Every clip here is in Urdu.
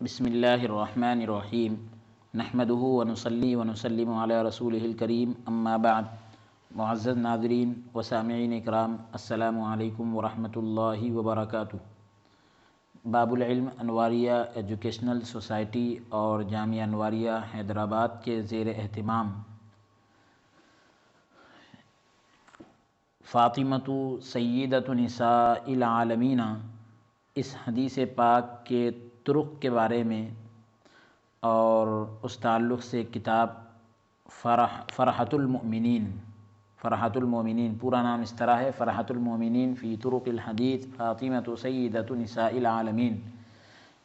بسم اللہ الرحمن الرحیم نحمدہ ونصلی ونسلم علی رسولہ الکریم اما بعد۔ معزز ناظرین و سامعین اکرام، السلام علیکم ورحمۃ اللہ وبرکاتہ۔ باب العلم انواریہ ایجوکیشنل سوسائٹی اور جامعہ انواریہ حیدرآباد کے زیر اہتمام فاطمۃ سیدۃ نساء العالمین، اس حدیث پاک کے طرق کے بارے میں اور اس تعلق سے کتاب فرحۃ المؤمنین، پورا نام اس طرح ہے، فرحۃ المؤمنین فی طرق الحدیث فاطمۃ سیدۃ نساء العالمین،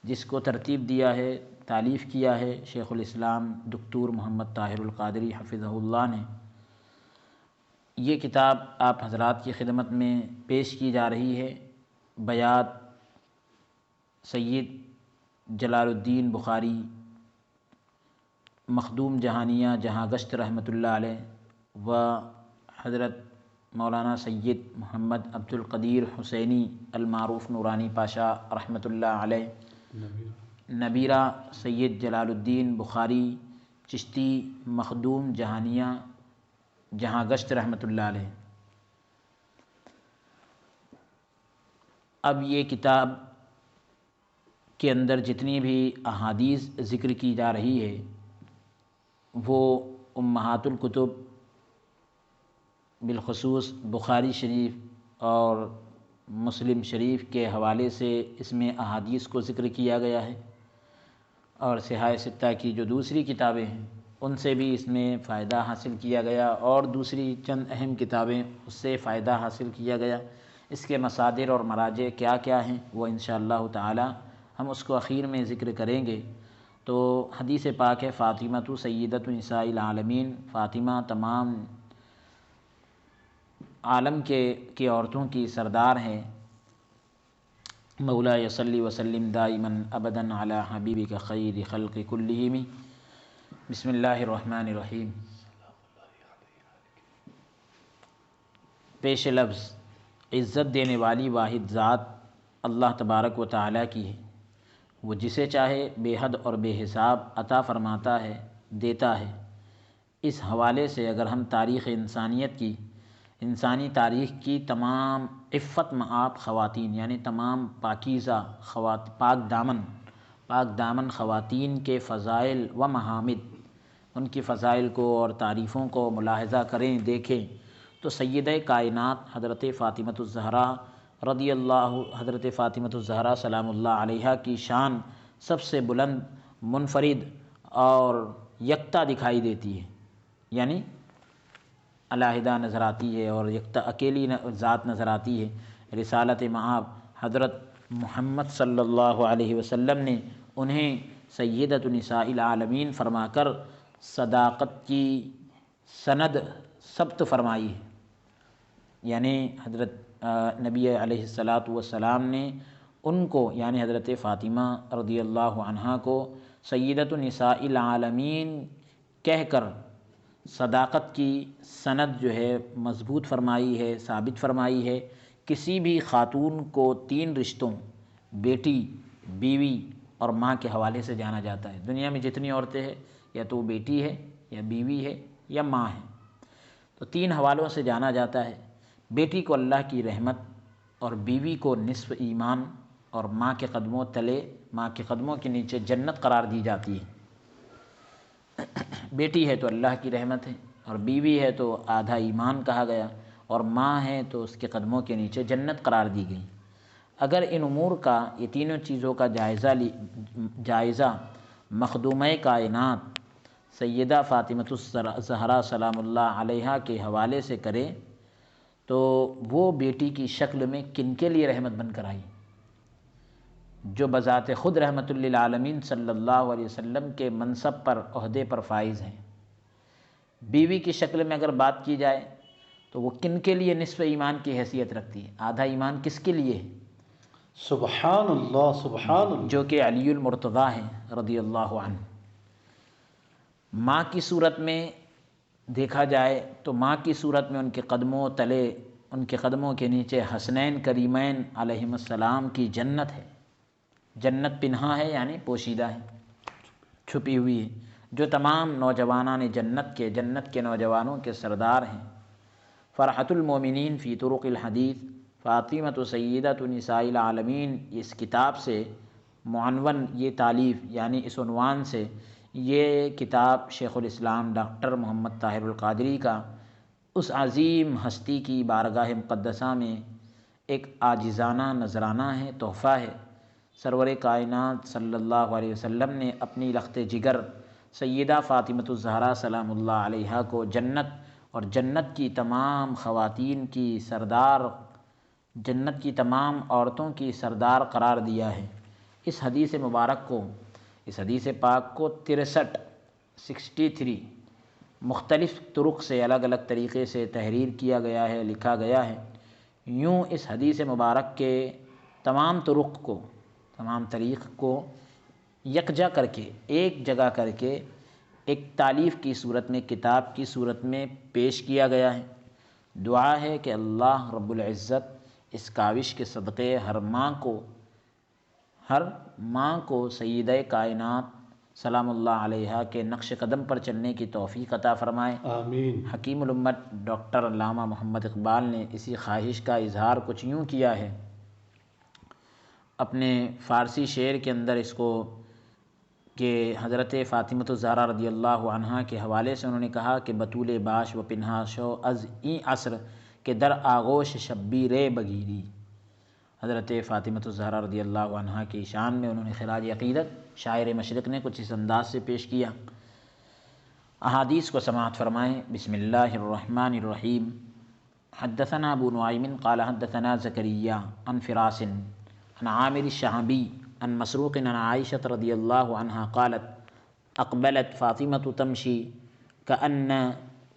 جس کو ترتیب دیا ہے، تالیف کیا ہے شیخ الاسلام دکتور محمد طاہر القادری حفظہ اللہ نے۔ یہ کتاب آپ حضرات کی خدمت میں پیش کی جا رہی ہے بیات سید جلال الدین بخاری مخدوم جہانیہ جہاں گشت رحمۃ اللہ علیہ و حضرت مولانا سید محمد عبد القدیر حسینی المعروف نورانی پاشا رحمۃ اللہ علیہ، نبیرہ سید جلال الدین بخاری چشتی مخدوم جہانیہ جہاں گشت رحمۃ اللہ علیہ۔ اب یہ کتاب کے اندر جتنی بھی احادیث ذکر کی جا رہی ہے وہ امہات الکتب، بالخصوص بخاری شریف اور مسلم شریف کے حوالے سے اس میں احادیث کو ذکر کیا گیا ہے، اور صحاح ستہ کی جو دوسری کتابیں ہیں ان سے بھی اس میں فائدہ حاصل کیا گیا، اور دوسری چند اہم کتابیں اس سے فائدہ حاصل کیا گیا۔ اس کے مصادر اور مراجع کیا کیا ہیں وہ انشاءاللہ تعالی ہم اس کو اخیر میں ذکر کریں گے۔ تو حدیث پاک ہے فاطمۃ سیدۃ نساء العالمین، فاطمہ تمام عالم کی عورتوں کی سردار ہیں۔ مولا صلی وسلم دائما ابدا علی حبیبک خیر خلق کلہم۔ بسم اللہ الرحمن الرحیم۔ پیش لفظ، عزت دینے والی واحد ذات اللہ تبارک و تعالیٰ کی ہے، وہ جسے چاہے بے حد اور بے حساب عطا فرماتا ہے، دیتا ہے۔ اس حوالے سے اگر ہم تاریخ انسانیت کی، انسانی تاریخ کی تمام عفت مآب خواتین، یعنی تمام پاکیزہ پاک دامن خواتین کے فضائل و محامد، ان کی فضائل کو اور تعریفوں کو ملاحظہ کریں، دیکھیں تو سیدہ کائنات حضرت فاطمۃ الزہرا رضی اللہ، حضرت فاطمۃ الزہرا سلام اللہ علیہا کی شان سب سے بلند، منفرد اور یکتا دکھائی دیتی ہے، یعنی علیحدہ نظر آتی ہے اور یکتا اکیلی ذات نظر آتی ہے۔ رسالت مآب حضرت محمد صلی اللہ علیہ وسلم نے انہیں سیدۃ نساء العالمین فرما کر صداقت کی سند ثبت فرمائی ہے، یعنی حضرت نبی علیہ الصلاۃ والسلام نے ان کو، یعنی حضرت فاطمہ رضی اللہ عنہا کو سیدۃ نساء العالمین کہہ کر صداقت کی سند جو ہے مضبوط فرمائی ہے، ثابت فرمائی ہے۔ کسی بھی خاتون کو تین رشتوں، بیٹی، بیوی اور ماں کے حوالے سے جانا جاتا ہے۔ دنیا میں جتنی عورتیں ہیں یا تو وہ بیٹی ہے یا بیوی ہے یا ماں ہے، تو تین حوالوں سے جانا جاتا ہے۔ بیٹی کو اللہ کی رحمت اور بیوی کو نصف ایمان، اور ماں کے قدموں تلے، ماں کے قدموں کے نیچے جنت قرار دی جاتی ہے۔ بیٹی ہے تو اللہ کی رحمت ہے، اور بیوی ہے تو آدھا ایمان کہا گیا، اور ماں ہے تو اس کے قدموں کے نیچے جنت قرار دی گئی۔ اگر ان امور کا، یہ تینوں چیزوں کا جائزہ مخدومہ کائنات سیدہ فاطمۃ الزہرا سلام اللہ علیہا کے حوالے سے کرے تو وہ بیٹی کی شکل میں کن کے لیے رحمت بن کر آئی، جو بذات خود رحمت للعالمین صلی اللہ علیہ وسلم کے منصب پر، عہدے پر فائز ہیں۔ بیوی کی شکل میں اگر بات کی جائے تو وہ کن کے لیے نصف ایمان کی حیثیت رکھتی ہے، آدھا ایمان کس کے لیے ہے؟ سبحان اللہ سبحان اللہ، جو کہ علی المرتضیٰ ہیں رضی اللہ عنہ۔ ماں کی صورت میں دیکھا جائے تو ماں کی صورت میں ان کے قدموں تلے، ان کے قدموں کے نیچے حسنین کریمین علیہم السلام کی جنت ہے، جنت پنہا ہے یعنی پوشیدہ ہے، چھپی ہوئی ہے، جو تمام نوجوانان جنت کے نوجوانوں کے سردار ہیں۔ فرحۃ المومنین فی طرق الحدیث فاطمۃ سیدۃ نساء العالمین، اس کتاب سے معنون یہ تالیف یعنی اس عنوان سے یہ کتاب شیخ الاسلام ڈاکٹر محمد طاہر القادری کا اس عظیم ہستی کی بارگاہ مقدسہ میں ایک عاجزانہ نذرانہ ہے، تحفہ ہے۔ سرور کائنات صلی اللہ علیہ وسلم نے اپنی لخت جگر سیدہ فاطمۃ الزہرا سلام اللہ علیہا کو جنت اور جنت کی تمام خواتین کی سردار، جنت کی تمام عورتوں کی سردار قرار دیا ہے۔ اس حدیث مبارک کو، اس حدیث پاک کو 63 مختلف طرق سے الگ الگ طریقے سے تحریر کیا گیا ہے، لکھا گیا ہے۔ یوں اس حدیث مبارک کے تمام طریق کو یکجا کر کے، ایک جگہ کر کے ایک تالیف کی صورت میں، کتاب کی صورت میں پیش کیا گیا ہے۔ دعا ہے کہ اللہ رب العزت اس کاوش کے صدقے ہر ماں کو سیدہ کائنات سلام اللہ علیہا کے نقش قدم پر چلنے کی توفیق عطا فرمائے، آمین۔ حکیم الامت ڈاکٹر علامہ محمد اقبال نے اسی خواہش کا اظہار کچھ یوں کیا ہے اپنے فارسی شعر کے اندر اس کو، کہ حضرت فاطمۃ الزہرا رضی اللہ عنہا کے حوالے سے انہوں نے کہا کہ بطول باش و پنہا شو از این عصر کہ در آغوش شبیر بگیری۔ حضرت فاطمۃ الزہرا رضی اللہ عنہا کی شان میں انہوں نے خراج عقیدت شاعر مشرق نے کچھ اس انداز سے پیش کیا۔ احادیث کو سماعت فرمائیں۔ بسم اللہ الرحمن الرحیم۔ حدثنا ابو نعیم قال حدثنا زکریا عن فراس عن عامر الشعبی عن مسروق عن عائشة رضی اللہ عنہا قالت اقبلت فاطمۃ تمشی کأن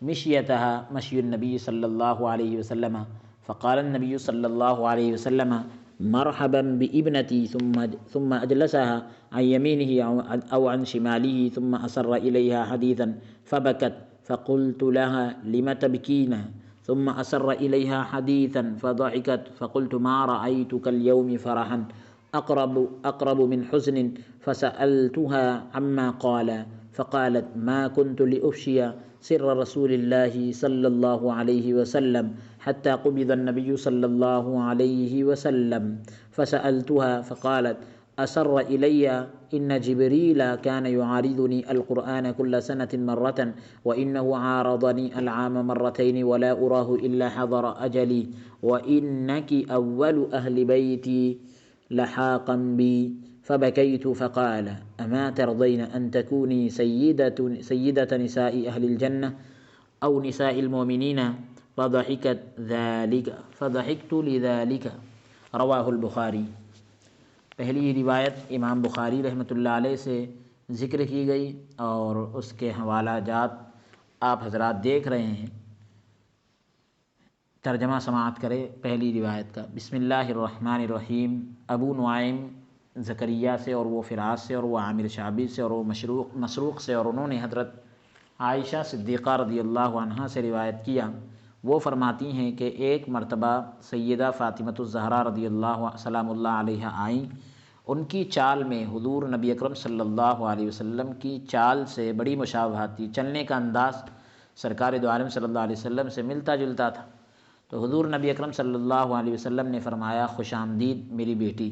مشیتها مشی النبی صلی اللہ علیہ وسلم فقال النبی صلی اللہ علیہ وسلم مرحبا بابنتی ثم اجلسها عن يمينه او عن شماله ثم اسر اليها حديثا فبكت فقلت لها لم تبكين ثم اسر اليها حديثا فضحكت فقلت ما رايتك اليوم فرحا اقرب من حزن فسالتها عما قال فقالت ما كنت لافشي سر رسول الله صلى الله عليه وسلم حتى قبض النبي صلى الله عليه وسلم فسألتها فقالت أسر إلي إن جبريل كان يعارضني القرآن كل سنة مرة وإنه عارضني العام مرتين ولا أراه إلا حضر أجلي وإنك أول أهل بيتي لحاقا بي فبكيت فقال أما ترضين أن تكوني سيدة نساء أهل الجنة أو نساء المؤمنين فضحكت لذلك رواہ البخاری۔ پہلی روایت امام بخاری رحمۃ اللہ علیہ سے ذکر کی گئی اور اس کے حوالہ جات آپ حضرات دیکھ رہے ہیں۔ ترجمہ سماعت کرے پہلی روایت کا۔ بسم اللہ الرحمن الرحیم۔ ابو نعیم زکریا سے اور وہ فراس سے اور وہ عامر شعبی سے اور وہ مسروق سے اور انہوں نے حضرت عائشہ صدیقہ رضی اللہ عنہا سے روایت کیا۔ وہ فرماتی ہیں کہ ایک مرتبہ سیدہ فاطمۃ الزہرا رضی اللہ سلام اللہ علیہا آئیں۔ ان کی چال میں حضور نبی اکرم صلی اللہ علیہ وسلم کی چال سے بڑی مشابہت تھی، چلنے کا انداز سرکار دو عالم صلی اللہ علیہ وسلم سے ملتا جلتا تھا۔ تو حضور نبی اکرم صلی اللہ علیہ وسلم نے فرمایا خوش آمدید میری بیٹی،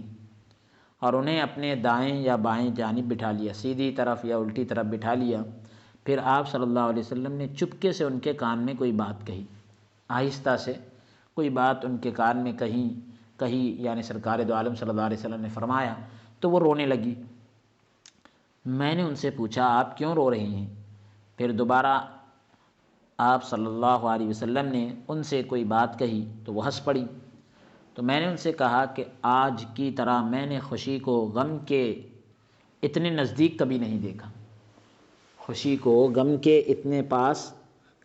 اور انہیں اپنے دائیں یا بائیں جانب بٹھا لیا، سیدھی طرف یا الٹی طرف بٹھا لیا۔ پھر آپ صلی اللہ علیہ وسلم نے چپکے سے ان کے کان میں کوئی بات کہی، آہستہ سے کوئی بات ان کے کان میں کہی یعنی سرکار دو عالم صلی اللہ علیہ وسلم نے فرمایا تو وہ رونے لگی۔ میں نے ان سے پوچھا آپ کیوں رو رہی ہیں؟ پھر دوبارہ آپ صلی اللہ علیہ وسلم نے ان سے کوئی بات کہی تو وہ ہنس پڑی۔ تو میں نے ان سے کہا کہ آج کی طرح میں نے خوشی کو غم کے اتنے نزدیک کبھی نہیں دیکھا، خوشی کو غم کے اتنے پاس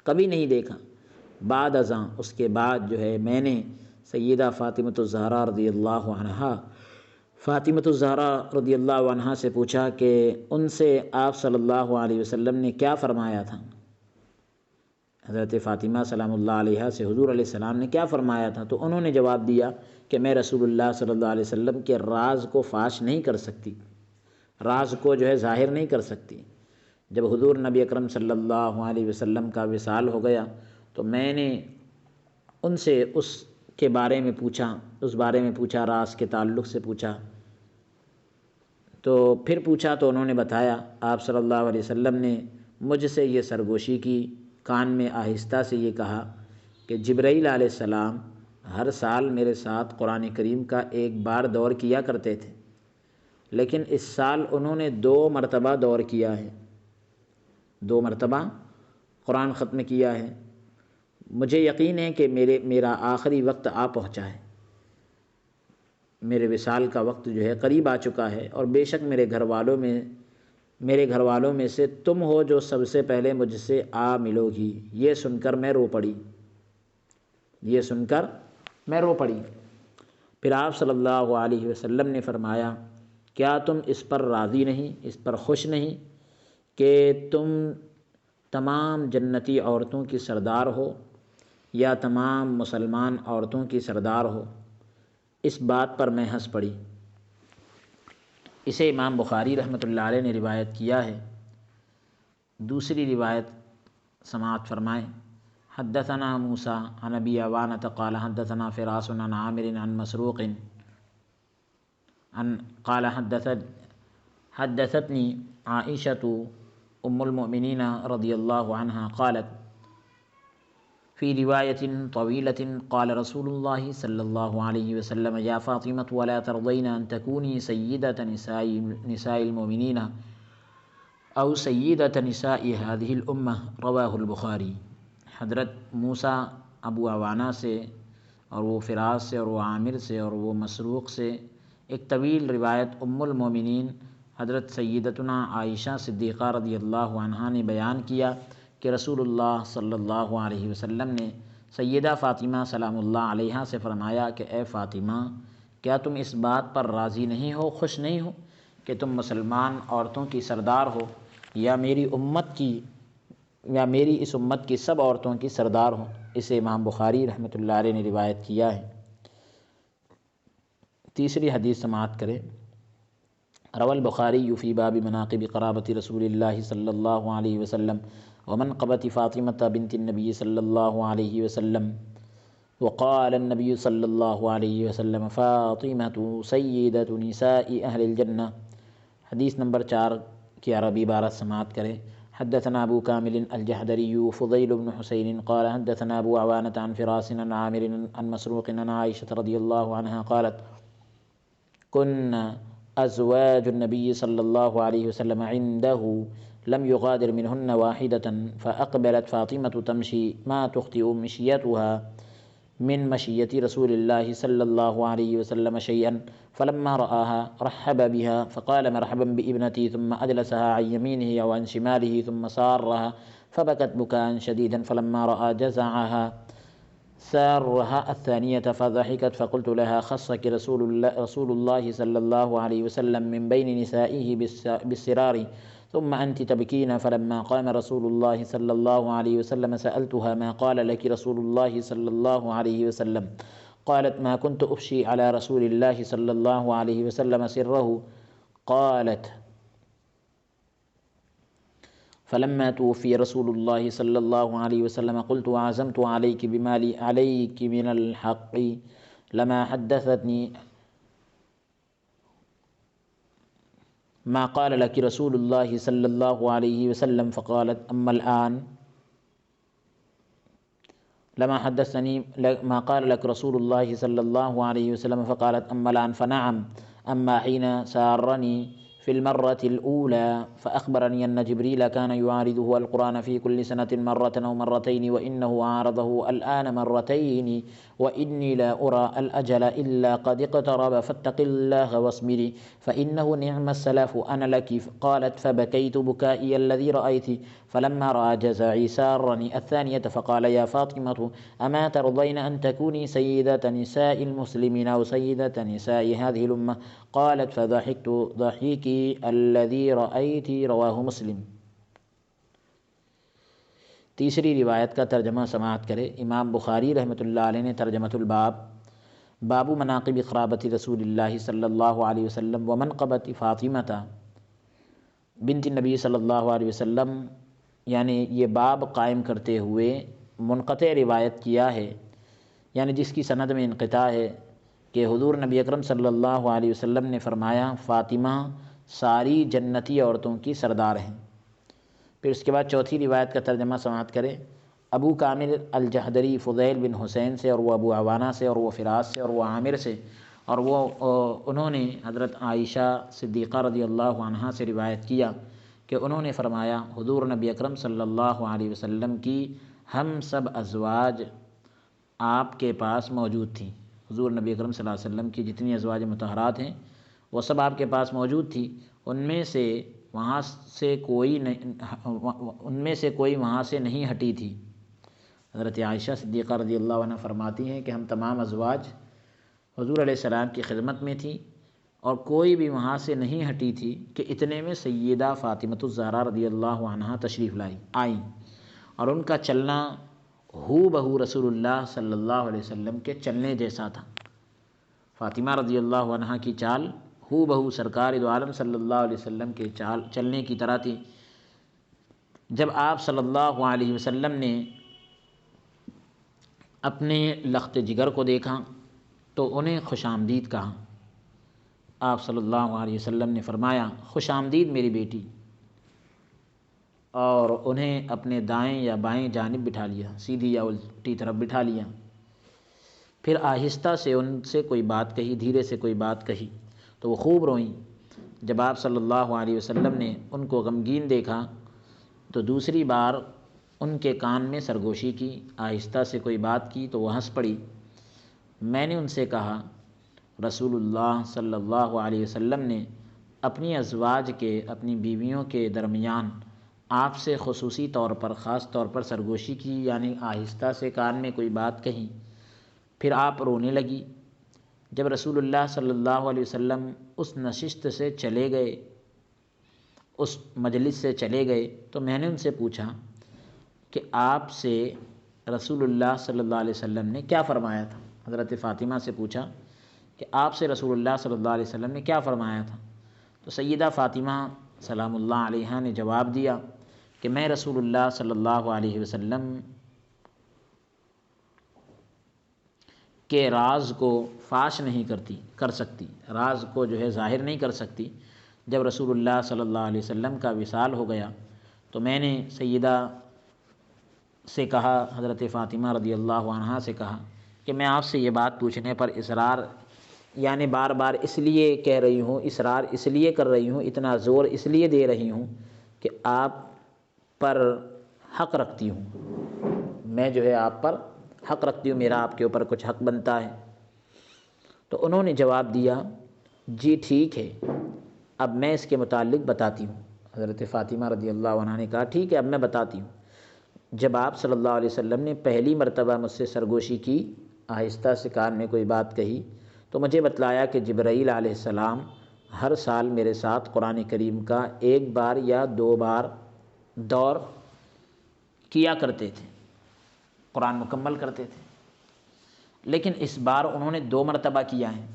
کبھی نہیں دیکھا۔ بعد ازاں اس کے بعد جو ہے میں نے سیدہ فاطمۃ الزہرا رضی اللہ عنہا سے پوچھا کہ ان سے آپ صلی اللہ علیہ وسلم نے کیا فرمایا تھا، حضرت فاطمہ سلام اللہ علیہا سے حضور علیہ السلام نے کیا فرمایا تھا؟ تو انہوں نے جواب دیا کہ میں رسول اللہ صلی اللہ علیہ وسلم کے راز کو فاش نہیں کر سکتی، راز کو جو ہے ظاہر نہیں کر سکتی۔ جب حضور نبی اکرم صلی اللہ علیہ وسلم کا وصال ہو گیا تو میں نے ان سے اس کے بارے میں پوچھا، راز کے تعلق سے پوچھا، تو پھر پوچھا تو انہوں نے بتایا۔ آپ صلی اللہ علیہ وسلم نے مجھ سے یہ سرگوشی کی، کان میں آہستہ سے یہ کہا کہ جبرائیل علیہ السلام ہر سال میرے ساتھ قرآن کریم کا ایک بار دور کیا کرتے تھے، لیکن اس سال انہوں نے 2 مرتبہ دور کیا ہے، 2 مرتبہ قرآن ختم کیا ہے۔ مجھے یقین ہے کہ میرا آخری وقت آ پہنچا ہے، میرے وصال کا وقت جو ہے قریب آ چکا ہے، اور بے شک میرے گھر والوں میں سے تم ہو جو سب سے پہلے مجھ سے آ ملو گی۔ یہ سن کر میں رو پڑی۔ پھر آپ صلی اللہ علیہ وسلم نے فرمایا، کیا تم اس پر راضی نہیں، اس پر خوش نہیں کہ تم تمام جنتی عورتوں کی سردار ہو یا تمام مسلمان عورتوں کی سردار ہو؟ اس بات پر میں ہنس پڑی۔ اسے امام بخاری رحمۃ اللہ علیہ نے روایت کیا ہے۔ دوسری روایت سماعت فرمائیں۔ حدثنا موسیٰ عن ابی عوانۃ قال حدثنا فراس عن عامر عن مسروق قال حدثتنی عائشۃ ام المؤمنین رضی اللہ عنہا قالت فی روایت طویلۃ قال رسول اللہ صلی اللہ علیہ وسلم یا فاطمۃ ولا ترضین ان تکونی سیدۃ نساء المؤمنین او سیدۃ نساء هذه الامہ، رواہ البخاری۔ حضرت موسیٰ ابو عوانہ سے اور وہ فراس سے اور وہ عامر سے اور وہ مسروق سے ایک طویل روایت ام المومنین حضرت سیدتنا عائشہ صدیقہ رضی اللہ عنہا نے بیان کیا کہ رسول اللہ صلی اللہ علیہ وسلم نے سیدہ فاطمہ سلام اللہ علیہا سے فرمایا کہ اے فاطمہ، کیا تم اس بات پر راضی نہیں ہو، خوش نہیں ہو کہ تم مسلمان عورتوں کی سردار ہو یا میری اس امت کی سب عورتوں کی سردار ہو؟ اسے امام بخاری رحمۃ اللہ علیہ نے روایت کیا ہے۔ تیسری حدیث سماعت کریں۔ روى البخاری فی باب مناقب قرابۃ رسول اللہ صلی اللہ علیہ وسلم ومنقبۃ فاطمۃ بنت النبی صلی اللہ علیہ وسلم وقال النبی صلی اللہ علیہ وسلم فاطمۃ سیدۃ نساء اہل الجنہ۔ حدیث نمبر 4 کی عربی عبارت سماعت کریں۔ حدثنا ابو کامل الجحدری فضیل بن حسین قال حدثنا ابو عوانۃ عن فراس عن عامر عن مسروق عن عائشہ رضی اللہ عنہا قالت كنا ازواج النبی صلی اللہ علیہ وسلم عنده لم يغادر منهن واحدة فأقبلت فاطمة تمشي ما تخطئ مشيتها من مشية رسول الله صلى الله عليه وسلم شيئا فلما رآها رحب بها فقال مرحبا بابنتي ثم أجلسها عن يمينه أو عن شماله ثم سارها فبكت بكاء شديدا فلما رأى جزعها سارها الثانية فضحكت فقلت لها خصك رسول الله صلى الله عليه وسلم من بين نسائه بالسرار ثم أنت تبكين فلما قام رسول الله صلى الله عليه وسلم سألتها ما قال لك رسول الله صلى الله عليه وسلم قالت ما كنت أفشي على رسول الله صلى الله عليه وسلم سره قالت فلما توفي رسول الله صلى الله عليه وسلم قلت عزمت عليك بما لي عليك من الحق لما حدثتني ما قال لك رسول الله صلى الله عليه وسلم فقالت أما الآن لما حدثني ما قال لك رسول الله صلى الله عليه وسلم فقالت أما الآن فنعم أما حين سارني في المرة الأولى فأخبرني أن جبريل كان يعارضه القرآن في كل سنة مرة أو مرتين وإنه عارضه الآن مرتين وإني لا أرى الأجل إلا قد اقترب فاتق الله واصبري فإنه نعم السلف أنا لك. قالت فبكيت بكائي الذي رأيت فلما رأى جزعي سارني الثانية فقال يا فاطمة أما ترضين أن تكوني سيدة نساء المسلمين أو سيدة نساء هذه الأمة؟ قالت فضحكت ضحكي الذي رأيت رواہ مسلم۔ تیسری روایت کا ترجمہ سماعت کرے۔ امام بخاری رحمۃ اللہ علیہ نے ترجمۃ الباب باب مناقب قرابت رسول اللہ صلی اللہ علیہ وسلم ومنقبت فاطمہ بنت نبی صلی اللہ علیہ وسلم، یعنی یہ باب قائم کرتے ہوئے منقطع روایت کیا ہے، یعنی جس کی سند میں انقطاع ہے، کہ حضور نبی اکرم صلی اللہ علیہ وسلم نے فرمایا فاطمہ ساری جنتی عورتوں کی سردار ہیں۔ پھر اس کے بعد چوتھی روایت کا ترجمہ سماعت کریں۔ ابو کامل الجحدری فضیل بن حسین سے، اور وہ ابو عوانہ سے، اور وہ فراس سے، اور وہ عامر سے، اور وہ انہوں نے حضرت عائشہ صدیقہ رضی اللہ عنہا سے روایت کیا کہ انہوں نے فرمایا حضور نبی اکرم صلی اللہ علیہ وسلم کی ہم سب ازواج آپ کے پاس موجود تھیں۔ حضور نبی اکرم صلی اللہ علیہ وسلم کی جتنی ازواج مطہرات ہیں وہ سب آپ کے پاس موجود تھی، ان میں سے کوئی وہاں سے نہیں ہٹی تھی۔ حضرت عائشہ صدیقہ رضی اللہ عنہ فرماتی ہیں کہ ہم تمام ازواج حضور علیہ السلام کی خدمت میں تھیں اور کوئی بھی وہاں سے نہیں ہٹی تھی کہ اتنے میں سیدہ فاطمۃ الزہرا رضی اللہ عنہا تشریف آئیں، اور ان کا چلنا ہو بہو رسول اللہ صلی اللہ علیہ وسلم کے چلنے جیسا تھا۔ فاطمہ رضی اللہ عنہا کی چال ہو بہو سرکار دو عالم صلی اللہ علیہ وسلم کے چلنے کی طرح تھی۔ جب آپ صلی اللہ علیہ وسلم نے اپنے لخت جگر کو دیکھا تو انہیں خوش آمدید کہا۔ آپ صلی اللہ علیہ وسلم نے فرمایا خوش آمدید میری بیٹی، اور انہیں اپنے دائیں یا بائیں جانب بٹھا لیا، سیدھی یا الٹی طرف بٹھا لیا۔ پھر آہستہ سے ان سے کوئی بات کہی، دھیرے سے کوئی بات کہی تو وہ خوب روئیں۔ جب آپ صلی اللہ علیہ وسلم نے ان کو غمگین دیکھا تو دوسری بار ان کے کان میں سرگوشی کی، آہستہ سے کوئی بات کی تو وہ ہنس پڑی۔ میں نے ان سے کہا رسول اللہ صلی اللہ علیہ وسلم نے اپنی ازواج کے، اپنی بیویوں کے درمیان آپ سے خصوصی طور پر، خاص طور پر سرگوشی کی، یعنی آہستہ سے کان میں کوئی بات کہی۔ پھر آپ رونے لگی۔ جب رسول اللہ صلی اللہ علیہ وسلم اس نشست سے چلے گئے، اس مجلس سے چلے گئے، تو میں نے ان سے پوچھا کہ آپ سے رسول اللہ صلی اللہ علیہ وسلم نے کیا فرمایا تھا؟ حضرت فاطمہ سے پوچھا کہ آپ سے رسول اللہ صلی اللہ علیہ وسلم نے کیا فرمایا تھا؟ تو سیدہ فاطمہ سلام اللہ علیہا نے جواب دیا کہ میں رسول اللہ صلی اللہ علیہ وسلم کے راز کو فاش نہیں کر سکتی، راز کو جو ہے ظاہر نہیں کر سکتی۔ جب رسول اللہ صلی اللہ علیہ وسلم کا وصال ہو گیا تو میں نے سیدہ سے کہا، حضرت فاطمہ رضی اللہ عنہا سے کہا کہ میں آپ سے یہ بات پوچھنے پر اصرار، یعنی بار بار اس لیے کہہ رہی ہوں، اصرار اس لیے کر رہی ہوں، اتنا زور اس لیے دے رہی ہوں کہ آپ پر حق رکھتی ہوں، میں جو ہے آپ پر حق رکھتی ہوں، میرا آپ کے اوپر کچھ حق بنتا ہے۔ تو انہوں نے جواب دیا جی ٹھیک ہے، اب میں اس کے متعلق بتاتی ہوں۔ حضرت فاطمہ رضی اللہ عنہا نے کہا ٹھیک ہے، اب میں بتاتی ہوں۔ جب آپ صلی اللہ علیہ وسلم نے پہلی مرتبہ مجھ سے سرگوشی کی، آہستہ سے کان میں کوئی بات کہی، تو مجھے بتلایا کہ جبرائیل علیہ السلام ہر سال میرے ساتھ قرآن کریم کا ایک بار یا دو بار دور کیا کرتے تھے، قرآن مکمل کرتے تھے، لیکن اس بار انہوں نے 2 مرتبہ کیا ہے۔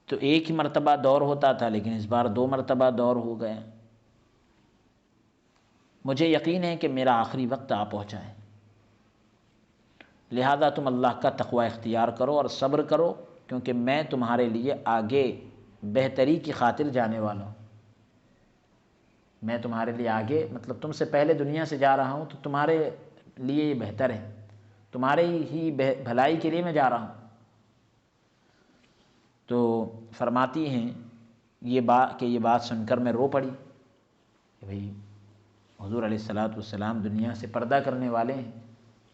تو ایک ہی مرتبہ دور ہوتا تھا، لیکن اس بار 2 مرتبہ دور ہو گیا۔ مجھے یقین ہے کہ میرا آخری وقت آ پہنچا ہے، لہذا تم اللہ کا تقوی اختیار کرو اور صبر کرو، کیونکہ میں تمہارے لیے آگے بہتری کی خاطر جانے والا ہوں۔ میں تمہارے لیے آگے، مطلب تم سے پہلے دنیا سے جا رہا ہوں، تو تمہارے لیے یہ بہتر ہے، تمہارے ہی بھلائی کے لیے میں جا رہا ہوں۔ تو فرماتی ہیں یہ بات سن کر میں رو پڑی کہ بھئی حضور علیہ السلام دنیا سے پردہ کرنے والے ہیں،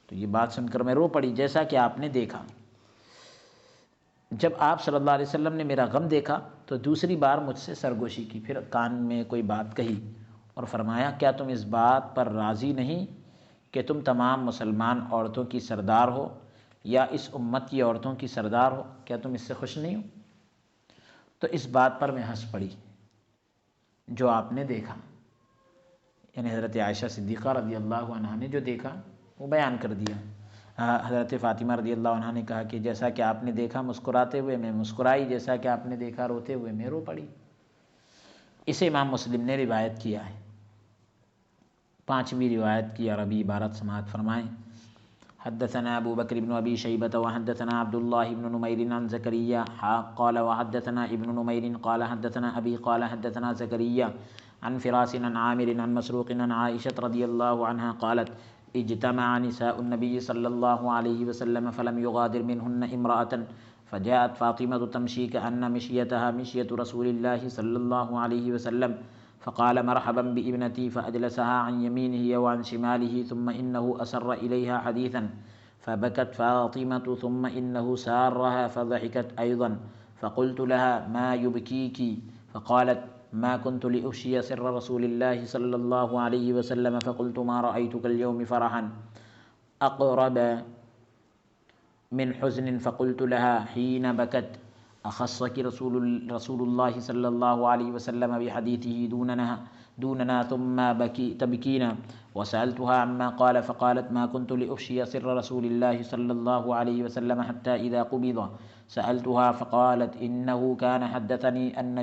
تو یہ بات سن کر میں رو پڑی، جیسا کہ آپ نے دیکھا۔ جب آپ صلی اللہ علیہ وسلم نے میرا غم دیکھا تو دوسری بار مجھ سے سرگوشی کی، پھر کان میں کوئی بات کہی اور فرمایا کیا تم اس بات پر راضی نہیں کہ تم تمام مسلمان عورتوں کی سردار ہو، یا اس امت کی عورتوں کی سردار ہو؟ کیا تم اس سے خوش نہیں ہو؟ تو اس بات پر میں ہنس پڑی جو آپ نے دیکھا، یعنی حضرت عائشہ صدیقہ رضی اللہ عنہا نے جو دیکھا وہ بیان کر دیا۔ حضرت فاطمہ رضی اللہ عنہ نے کہا کہ جیسا کہ آپ نے دیکھا مسکراتے ہوئے میں مسکرائی، جیسا کہ آپ نے دیکھا روتے ہوئے میں رو پڑی۔ اسے امام مسلم نے روایت کیا ہے۔ پانچویں روایت کی عربی عبارت سماعت فرمائیں۔ حدثنا ابو بکر بن ابی شیبۃ وحدثنا عبد اللہ بن نمیر عن زکریا قال وحدثنا ابن نمیر قال حدثنا ابی قال حدثنا زکریا عن فراس عن عامر عن مسروق عن عائشة رضی اللہ عنہا قالت اجتمع نساء النبی صلی اللہ علیہ وسلم فلم يغادر منهن امرأة فجاءت فاطمة تمشي كأن مشيتها مشية رسول الله صلی اللہ علیہ وسلم فقال مرحبا بابنتي فأجلسها عن يمينه وعن شماله ثم إنه أسر إليها حديثا فبكت فاطمة ثم إنه سارها فضحكت أيضا فقلت لها ما يبكيك فقالت ما كنت لأفشي سر رسول الله صلى الله عليه وسلم فقلت ما رأيتك اليوم فرحا أقرب من حزن فقلت لها حين بكت أخصك رسول الله صلى الله عليه وسلم بحديثه دوننا ثم تبكين وسألتها عما قال فقالت ما كنت لأفشي سر رسول الله صلى الله عليه وسلم حتى إذا قبض سألتها فقالت إنه كان حدثني أن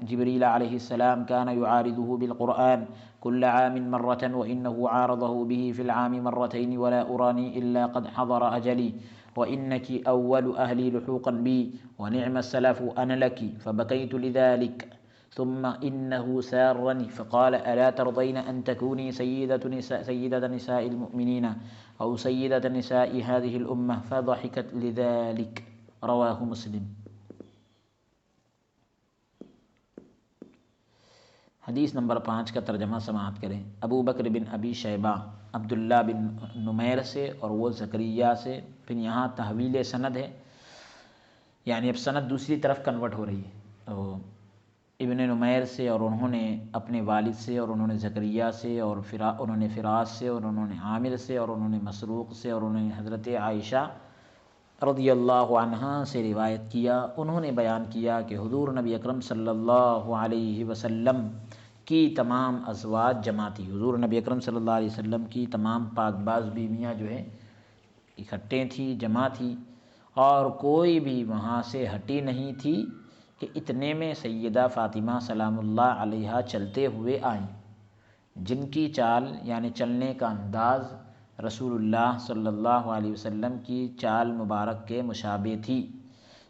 جبريل عليه السلام كان يعارضه بالقرآن كل عام مرة وإنه عارضه به في العام مرتين ولا أراني إلا قد حضر أجلي وإنك أول أهلي لحوقا بي ونعم السلف أنا لك فبكيت لذلك ثم إنه سارني فقال ألا ترضين أن تكوني سيدة نساء المؤمنين أو سيدة نساء هذه الأمة فضحكت لذلك رواه مسلم۔ حدیث نمبر 5 کا ترجمہ سماعت کریں۔ ابو بکر بن ابی شیبہ عبداللہ بن نمیر سے اور وہ زکریہ سے، پھر یہاں تحویل سند ہے، یعنی اب سند دوسری طرف کنورٹ ہو رہی ہے۔ تو ابن نمیر سے اور انہوں نے اپنے والد سے اور انہوں نے زکریہ سے اور انہوں نے فراس سے اور انہوں نے عامر سے اور انہوں نے مسروق سے اور انہوں نے حضرت عائشہ رضی اللہ عنہا سے روایت کیا۔ انہوں نے بیان کیا کہ حضور نبی اکرم صلی اللہ علیہ وسلم کی تمام ازواج جمع تھی۔ حضور نبی اکرم صلی اللہ علیہ وسلم کی تمام پاک باز بیویاں جو ہیں اکٹھے تھیں، جمع تھی، اور کوئی بھی وہاں سے ہٹی نہیں تھی کہ اتنے میں سیدہ فاطمہ سلام اللہ علیہا چلتے ہوئے آئیں، جن کی چال یعنی چلنے کا انداز رسول اللہ صلی اللہ علیہ وسلم کی چال مبارک کے مشابہ تھی،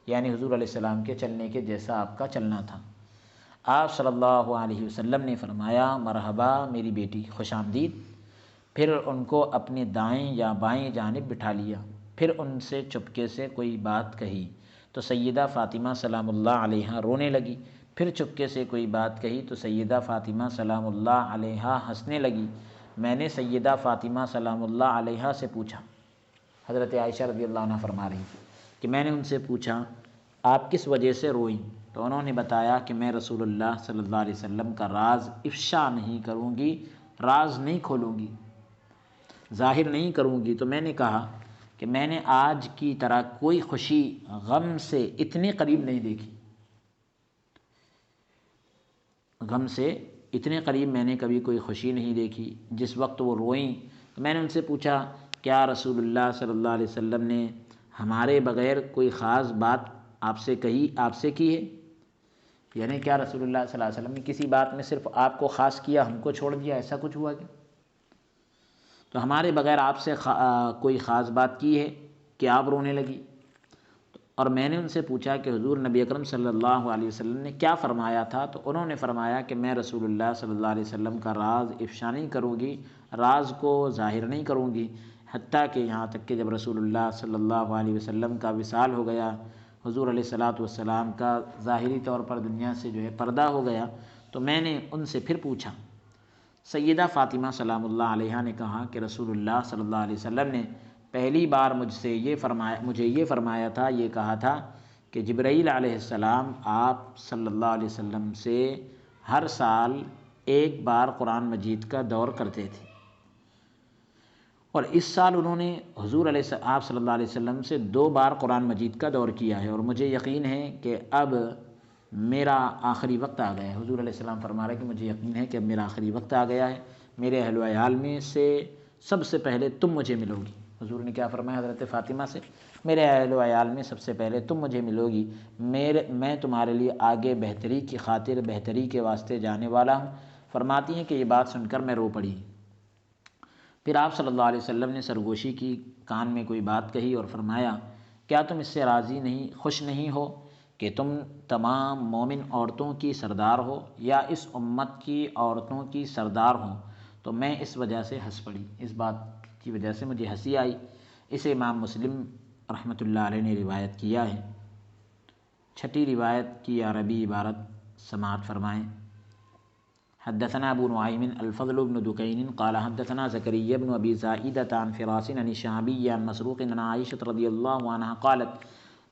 یعنی حضور علیہ السلام کے چلنے کے جیسا آپ کا چلنا تھا۔ آپ صلی اللہ علیہ وسلم نے فرمایا مرحبا میری بیٹی، خوش آمدید، پھر ان کو اپنے دائیں یا بائیں جانب بٹھا لیا، پھر ان سے چپکے سے کوئی بات کہی تو سیدہ فاطمہ سلام اللہ علیہا رونے لگی، پھر چپکے سے کوئی بات کہی تو سیدہ فاطمہ سلام اللہ علیہا ہنسنے لگی۔ میں نے سیدہ فاطمہ سلام اللہ علیہا سے پوچھا، حضرت عائشہ رضی اللہ عنہ فرما رہی کہ میں نے ان سے پوچھا آپ کس وجہ سے روئیں؟ تو انہوں نے بتایا کہ میں رسول اللہ صلی اللہ علیہ وسلم کا راز افشا نہیں کروں گی، راز نہیں کھولوں گی، ظاہر نہیں کروں گی۔ تو میں نے کہا کہ میں نے آج کی طرح کوئی خوشی غم سے اتنے قریب نہیں دیکھی، غم سے اتنے قریب میں نے کبھی کوئی خوشی نہیں دیکھی۔ جس وقت وہ روئیں تو میں نے ان سے پوچھا کیا رسول اللہ صلی اللہ علیہ وسلم نے ہمارے بغیر کوئی خاص بات آپ سے کہی، آپ سے کی ہے؟ یعنی کیا رسول اللہ صلی اللہ علیہ وسلم نے کسی بات میں صرف آپ کو خاص کیا، ہم کو چھوڑ دیا، ایسا کچھ ہوا کیا؟ تو ہمارے بغیر آپ سے کوئی خاص بات کی ہے کہ آپ رونے لگی؟ اور میں نے ان سے پوچھا کہ حضور نبی اکرم صلی اللہ علیہ وسلم نے کیا فرمایا تھا؟ تو انہوں نے فرمایا کہ میں رسول اللہ صلی اللہ علیہ وسلم کا راز افشا نہیں کروں گی، راز کو ظاہر نہیں کروں گی، حتیٰ کہ یہاں تک کہ جب رسول اللہ صلی اللہ علیہ وسلم کا وصال ہو گیا، حضور علیہ الصلاۃ والسلام کا ظاہری طور پر دنیا سے جو ہے پردہ ہو گیا، تو میں نے ان سے پھر پوچھا۔ سیدہ فاطمہ سلام اللہ علیہا نے کہا کہ رسول اللہ صلی اللہ علیہ وسلم نے پہلی بار مجھے یہ فرمایا تھا، یہ کہا تھا کہ جبرائیل علیہ السلام آپ صلی اللہ علیہ وسلم سے ہر سال ایک بار قرآن مجید کا دور کرتے تھے، اور اس سال انہوں نے حضور آپ صلی اللہ علیہ وسلم سے 2 بار قرآن مجید کا دور کیا ہے، اور مجھے یقین ہے کہ اب میرا آخری وقت آ گیا ہے۔ حضور علیہ السلام فرما رہے ہیں کہ مجھے یقین ہے کہ اب میرا آخری وقت آ گیا ہے، میرے اہل و عیال میں سے سب سے پہلے تم مجھے ملو گی۔ حضور نے کیا فرمایا حضرت فاطمہ سے؟ میرے اہل و عیال میں سب سے پہلے تم مجھے ملو گی، میں تمہارے لیے آگے بہتری کی خاطر بہتری کے واسطے جانے والا ہوں۔ فرماتی ہیں کہ یہ بات سن کر میں رو پڑی۔ پھر آپ صلی اللہ علیہ وسلم نے سرگوشی کی، کان میں کوئی بات کہی اور فرمایا کیا تم اس سے راضی نہیں، خوش نہیں ہو کہ تم تمام مومن عورتوں کی سردار ہو یا اس امت کی عورتوں کی سردار ہو؟ تو میں اس وجہ سے ہنس پڑی، اس بات کی وجہ سے مجھے ہنسی آئی۔ اسے امام مسلم رحمۃ اللہ علیہ نے روایت کیا ہے۔ چھٹی روایت کی عربی عبارت سماعت فرمائیں۔ حدثنا ابو نعیم الفضل بن دکین قال حدثنا زکریا بن ابی زائدۃ عن فراس عن الشعبی عن مسروق عن عائشہ رضی اللہ عنہا قالت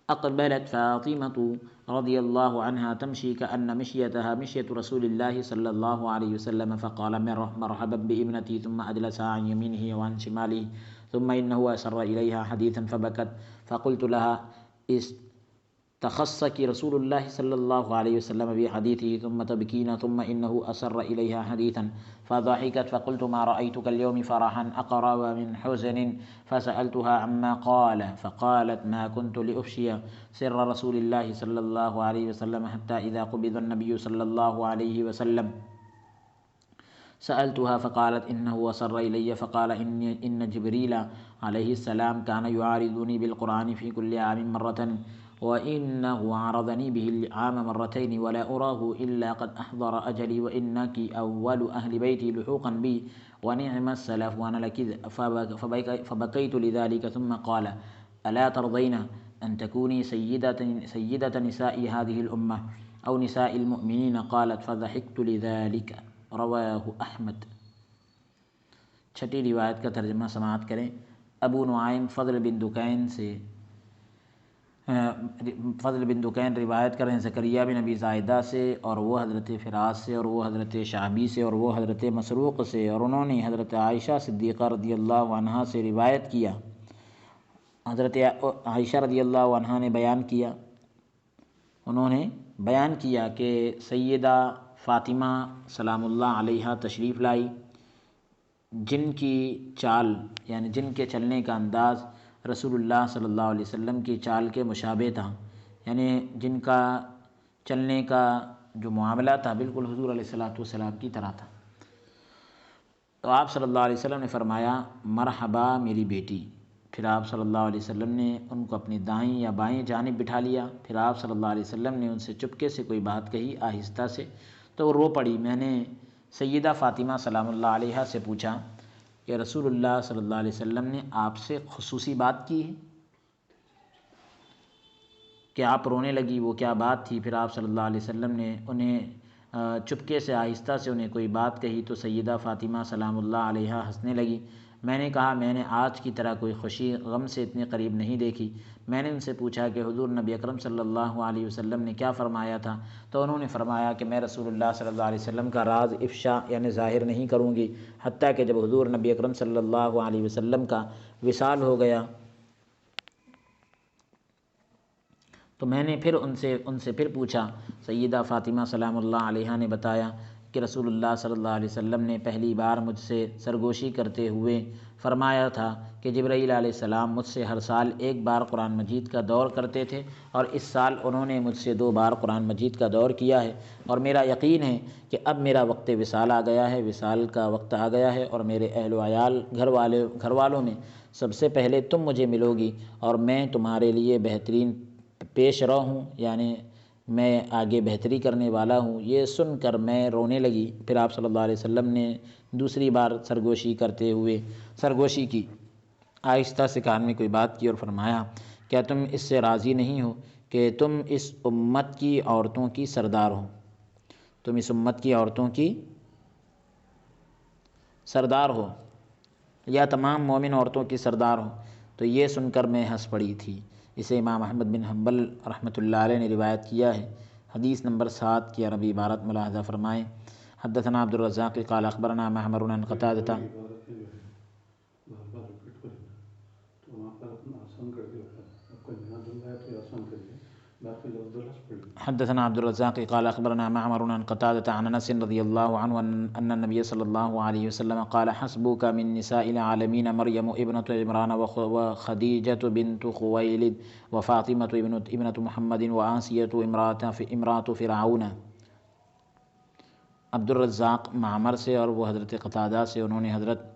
اقبلت فاطمة رضی اللہ عنہا تمشی کأن مشیتها مشیت رسول اللہ صلی اللہ علیہ وسلم فقال مرحبا بابنتی ثم اجلس عن یمینہ وعن شمالہ ثم انه اسر الیہا حدیثا فبکت فقلت لها تخصك رسول الله صلى الله عليه وسلم بحديثه ثم تبكين ثم إنه أسر إليها حديثا فضحكت فقلت ما رأيتك اليوم فرحا أقرب من حزن فسألتها عما قال فقالت ما كنت لأفشي سر رسول الله صلى الله عليه وسلم حتى إذا قبض النبي صلى الله عليه وسلم سألتها فقالت إنه أسر إلي فقال إن جبريل عليه السلام كان يعارضني بالقرآن في كل عام مرة وإنه عارضني به العام مرتين ولا أراه إلا قد أحضر أجلي وإنك أول أهل بيتي لحوقا بي ونعم السلف وأنا لك فبكيت لذلك ثم قال ألا ترضين أن تكوني سيدة نساء هذه الأمة أو نساء المؤمنين؟ قالت فضحكت لذلك رواہ احمد۔ چھٹی روایت کا ترجمہ سماعت کریں۔ ابو نعیم فضل بن دکین روایت کریں زکریا بن ابی زائدہ سے، اور وہ حضرت فراس سے، اور وہ حضرت شعبی سے، اور وہ حضرت مسروق سے، اور انہوں نے حضرت عائشہ صدیقہ رضی اللہ عنہا سے روایت کیا۔ حضرت عائشہ رضی اللہ عنہا نے انہوں نے بیان کیا کہ سیدہ فاطمہ سلام اللہ علیہا تشریف لائی، جن کی چال یعنی جن کے چلنے کا انداز رسول اللہ صلی اللہ علیہ وسلم کی چال کے مشابہ تھا، یعنی جن کا چلنے کا جو معاملہ تھا بالکل حضور علیہ السلام کی طرح تھا۔ تو آپ صلی اللہ علیہ وسلم نے فرمایا مرحبا میری بیٹی۔ پھر آپ صلی اللہ علیہ وسلم نے ان کو اپنی دائیں یا بائیں جانب بٹھا لیا۔ پھر آپ صلی اللہ علیہ وسلم نے ان سے چپکے سے کوئی بات کہی آہستہ سے، تو وہ رو پڑی۔ میں نے سیدہ فاطمہ سلام اللہ علیہا سے پوچھا کہ رسول اللہ صلی اللہ علیہ وسلم نے آپ سے خصوصی بات کی ہے کہ آپ رونے لگی، وہ کیا بات تھی؟ پھر آپ صلی اللہ علیہ وسلم نے انہیں چپکے سے آہستہ سے انہیں کوئی بات کہی تو سیدہ فاطمہ سلام اللہ علیہا ہنسنے لگی۔ میں نے کہا میں نے آج کی طرح کوئی خوشی غم سے اتنی قریب نہیں دیکھی۔ میں نے ان سے پوچھا کہ حضور نبی اکرم صلی اللہ علیہ وسلم نے کیا فرمایا تھا؟ تو انہوں نے فرمایا کہ میں رسول اللہ صلی اللہ علیہ وسلم کا راز افشا یعنی ظاہر نہیں کروں گی حتیٰ کہ جب حضور نبی اکرم صلی اللہ علیہ وسلم کا وصال ہو گیا۔ تو میں نے پھر ان سے پھر پوچھا۔ سیدہ فاطمہ سلام اللہ علیہا نے بتایا کہ رسول اللہ صلی اللہ علیہ وسلم نے پہلی بار مجھ سے سرگوشی کرتے ہوئے فرمایا تھا کہ جبرائیل علیہ السلام مجھ سے ہر سال ایک بار قرآن مجید کا دور کرتے تھے، اور اس سال انہوں نے مجھ سے 2 بار قرآن مجید کا دور کیا ہے، اور میرا یقین ہے کہ اب میرا وقت وصال آ گیا ہے، وصال کا وقت آ گیا ہے، اور میرے اہل و عیال گھر والوں میں سب سے پہلے تم مجھے ملو گی، اور میں تمہارے لیے بہترین پیش رو ہوں، یعنی میں آگے بہتری کرنے والا ہوں۔ یہ سن کر میں رونے لگی۔ پھر آپ صلی اللہ علیہ وسلم نے دوسری بار سرگوشی کرتے ہوئے سرگوشی کی، آہستہ سے کان میں کوئی بات کی اور فرمایا کیا تم اس سے راضی نہیں ہو کہ تم اس امت کی عورتوں کی سردار ہو؟ تم اس امت کی عورتوں کی سردار ہو یا تمام مومن عورتوں کی سردار ہو؟ تو یہ سن کر میں ہنس پڑی تھی۔ اسے امام احمد بن حنبل رحمۃ اللہ علیہ نے روایت کیا ہے۔ حدیث نمبر 7 کی عربی عبارت ملاحظہ فرمائیں۔ حدثنا عبد الرزاق قال اخبرنا معمر عن قتادہ۔ حدثنا عبد الرزاق قال اخبرنا معمر عن قتادة عن انس رضی اللہ عنہ ان النبي صلی اللہ علیہ وسلم قال حسبك من نساء العالمین مریم ابنة عمران وخدیجة بنت خویلد وفاطمة ابنة محمد وآسیة امرأة فرعون۔ عبد الرزاق معمر سے اور وہ حضرت قتادہ سے، انہوں نے حضرت